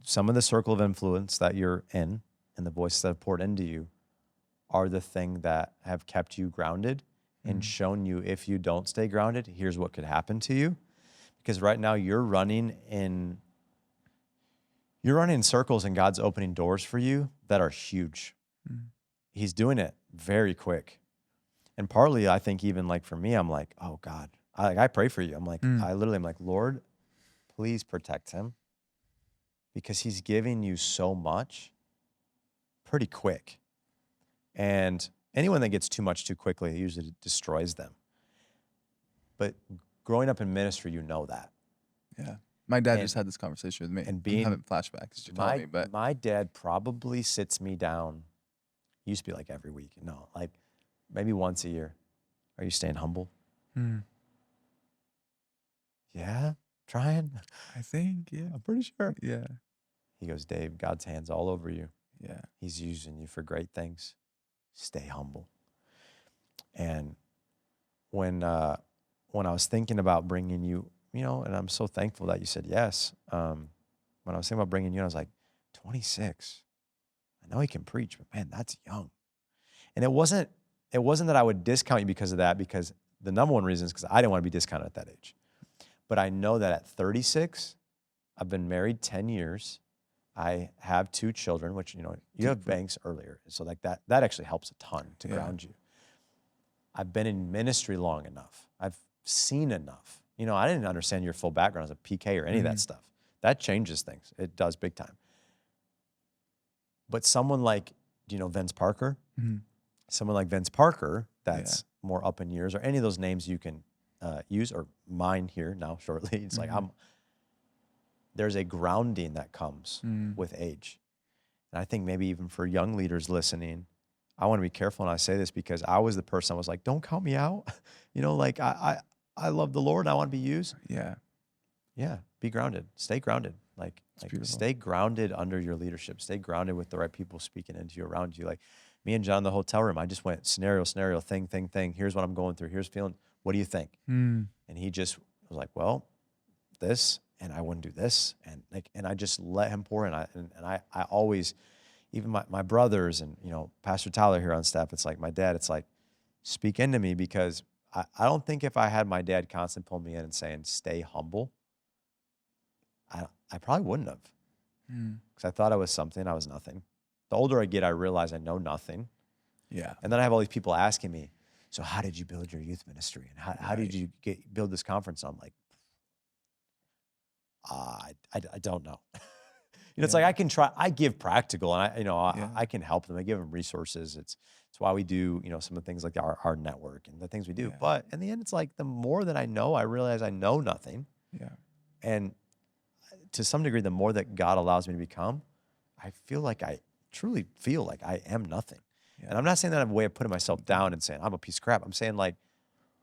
some of the circle of influence that you're in and the voices that have poured into you are the thing that have kept you grounded and shown you if you don't stay grounded, here's what could happen to you. Because right now you're running in circles and God's opening doors for you that are huge. he's doing it very quick. And partly, I think even like for me, I'm like, oh God, I pray for you. I'm like, I literally am like, Lord, please protect him because he's giving you so much pretty quick. And anyone that gets too much too quickly, it usually destroys them. But growing up in ministry, you know that. Yeah. My dad just had this conversation with me. And I'm having flashbacks. You're telling me, but my dad probably sits me down. It used to be like every week. No, like maybe once a year. Are you staying humble? Yeah, trying. I think, yeah. I'm pretty sure. Yeah. He goes, Dave, God's hand's all over you. Yeah. He's using you for great things. Stay humble. And when I was thinking about bringing you, you know, and I'm so thankful that you said yes. When I was thinking about bringing you, I was like, 26. I know he can preach, but man, that's young. And it wasn't that I would discount you because of that, because the number one reason is because I didn't want to be discounted at that age. But I know that at 36, I've been married 10 years. I have 2 children, which, you know, you have banks earlier. So like that actually helps a ton to ground you. I've been in ministry long enough. I've seen enough. You know, I didn't understand your full background as a PK or any of that stuff. That changes things. It does big time. But someone like, do you know Vince Parker? Someone like Vince Parker, that's more up in years, or any of those names you can use, or mine here now shortly. It's like there's a grounding that comes with age. And I think maybe even for young leaders listening, I want to be careful when I say this, because I was the person I was like, don't count me out. You know, like I love the Lord and I want to be used. Yeah. Yeah. Be grounded. Stay grounded. Like stay grounded under your leadership. Stay grounded with the right people speaking into you, around you. Like me and John in the hotel room, I just went scenario, thing. Here's what I'm going through. Here's feeling. What do you think? And he just was like, well, this, and I wouldn't do this. And I just let him pour in. I always, even my brothers and, you know, Pastor Tyler here on staff, it's like my dad, it's like, speak into me, because I don't think if I had my dad constantly pulling me in and saying, stay humble, I probably wouldn't have. Because I thought I was something, I was nothing. The older I get, I realize I know nothing. Yeah. And then I have all these people asking me, so how did you build your youth ministry? And how did you build this conference? I'm like, I don't know. You know, it's like I can try. I give practical, and I can help them. I give them resources. It's why we do, you know, some of the things like our network and the things we do. Yeah. But in the end, it's like the more that I know, I realize I know nothing. Yeah. And to some degree, the more that God allows me to become, I feel like I truly feel like I am nothing. Yeah. And I'm not saying that in a way of putting myself down and saying I'm a piece of crap. I'm saying, like,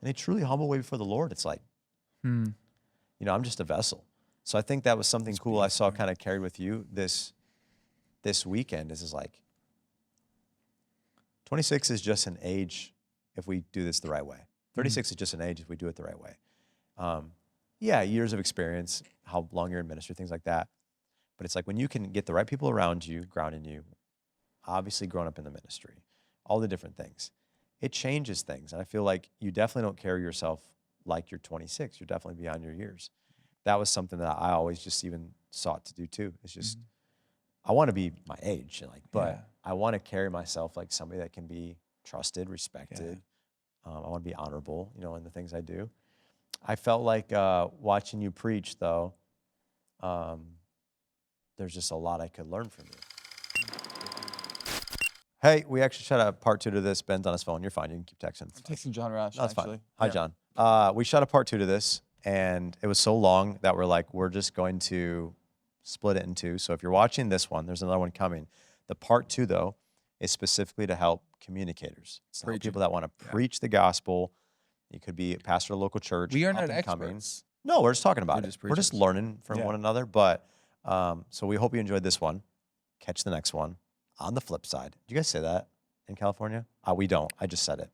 in a truly humble way before the Lord, it's like, you know, I'm just a vessel. So I think that was something cool I saw kind of carried with you this weekend. Is like 26 is just an age if we do this the right way. 36 is just an age if we do it the right way. Yeah, years of experience, how long you're in ministry, things like that. But it's like when you can get the right people around you, grounding you, obviously growing up in the ministry, all the different things, it changes things. And I feel like you definitely don't carry yourself like you're 26. You're definitely beyond your years. That was something that I always just even sought to do too. It's just, I want to be my age, like, but I want to carry myself like somebody that can be trusted, respected. I want to be honorable, you know, in the things I do. I felt like watching you preach, though, there's just a lot I could learn from you. Hey, we actually shot a part 2 to this. Ben's on his phone. You're fine. You can keep texting. I'm texting John Rash, no, it's actually. Fine. Hi, John. We shot a part 2 to this, and it was so long that we're just going to split it in 2. So if you're watching this one, there's another one coming. The part 2, though, is specifically to help communicators. It's to help people that want to preach the gospel. You could be a pastor of a local church. We are not coming. experts. No, we're just talking about it. We're just learning from one another. But so we hope you enjoyed this one. Catch the next one. On the flip side, do you guys say that in California? We don't. I just said it.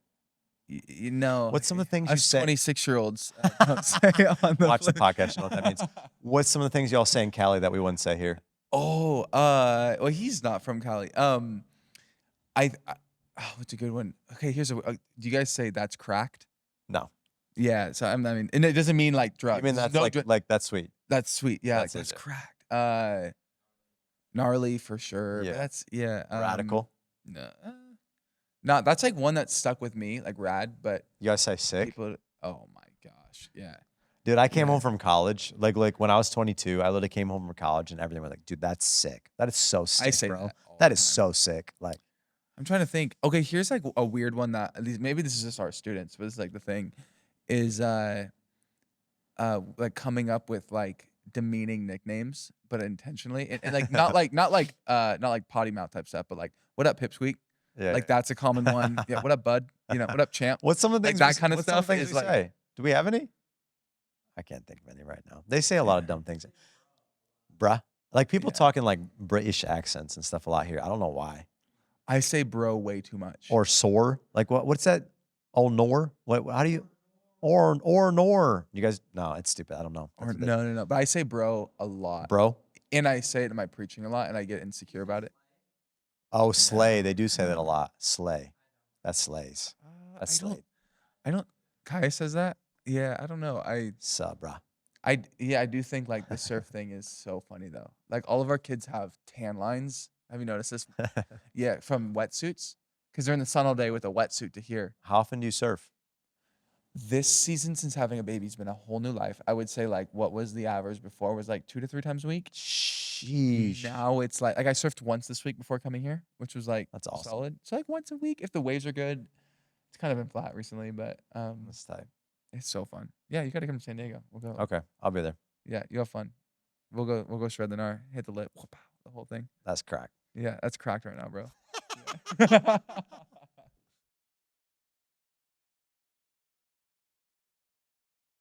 You know, what's some of the things you say? 26-year-olds don't say on the Watch the podcast. You know what that means. What's some of the things y'all say in Cali that we wouldn't say here? Oh, well, he's not from Cali. What's a good one? Okay, here's do you guys say that's cracked? No. Yeah, so I mean, and it doesn't mean like drugs. You mean that's like that's sweet? That's sweet. Yeah, that's cracked. Gnarly for sure. Yeah. That's radical. No. Not that's like one that stuck with me, like rad, but You guys say sick? people, oh my gosh, yeah. Dude, I came Yeah. home from college. Like when I was 22, I literally came home from college and everything was like, dude, that's sick. That is so sick, say bro. that all That the is time. so sick. Like, I'm trying to think. Okay, here's like a weird one that at least maybe this is just our students, but it's like the thing is like coming up with like demeaning nicknames, but intentionally and like not like potty mouth type stuff, but like what up pipsqueak? yeah. Like that's a common one. Yeah, what up bud? You know, what up champ? What's some of the Like things that kind of what's some stuff things is we like say? Do we have any? I can't think of any right now. They say a lot of dumb things. Bruh. Like people Yeah. talking like British accents and stuff a lot here. I don't know why. I say bro way too much. Or sore. Like what's that? Oh nor? What how do you or nor? You guys no, it's stupid. I don't know. Or no. But I say bro a lot. Bro. And I say it in my preaching a lot and I get insecure about it. Oh, slay. They do say that a lot. Slay. That's slays. That's I don't slay. I don't Kai says that? Yeah, I don't know. Bruh. I do think like the surf thing is so funny though. Like all of our kids have tan lines. Have you noticed this? Yeah, from wetsuits because they're in the sun all day with a wetsuit to here. How often do you surf? This season, since having a baby's been a whole new life. I would say like what was the average before was like 2 to 3 times a week. Sheesh. Now it's like I surfed once this week before coming here, which was like That's awesome. solid. So like once a week if the waves are good. It's kind of been flat recently, but That's tight. it's so fun. Yeah, you gotta come to San Diego. We'll go. Okay. I'll be there. Yeah, you have fun. We'll go shred the gnar, hit the lip, the whole thing. That's cracked. Yeah, that's cracked right now, bro. Yeah.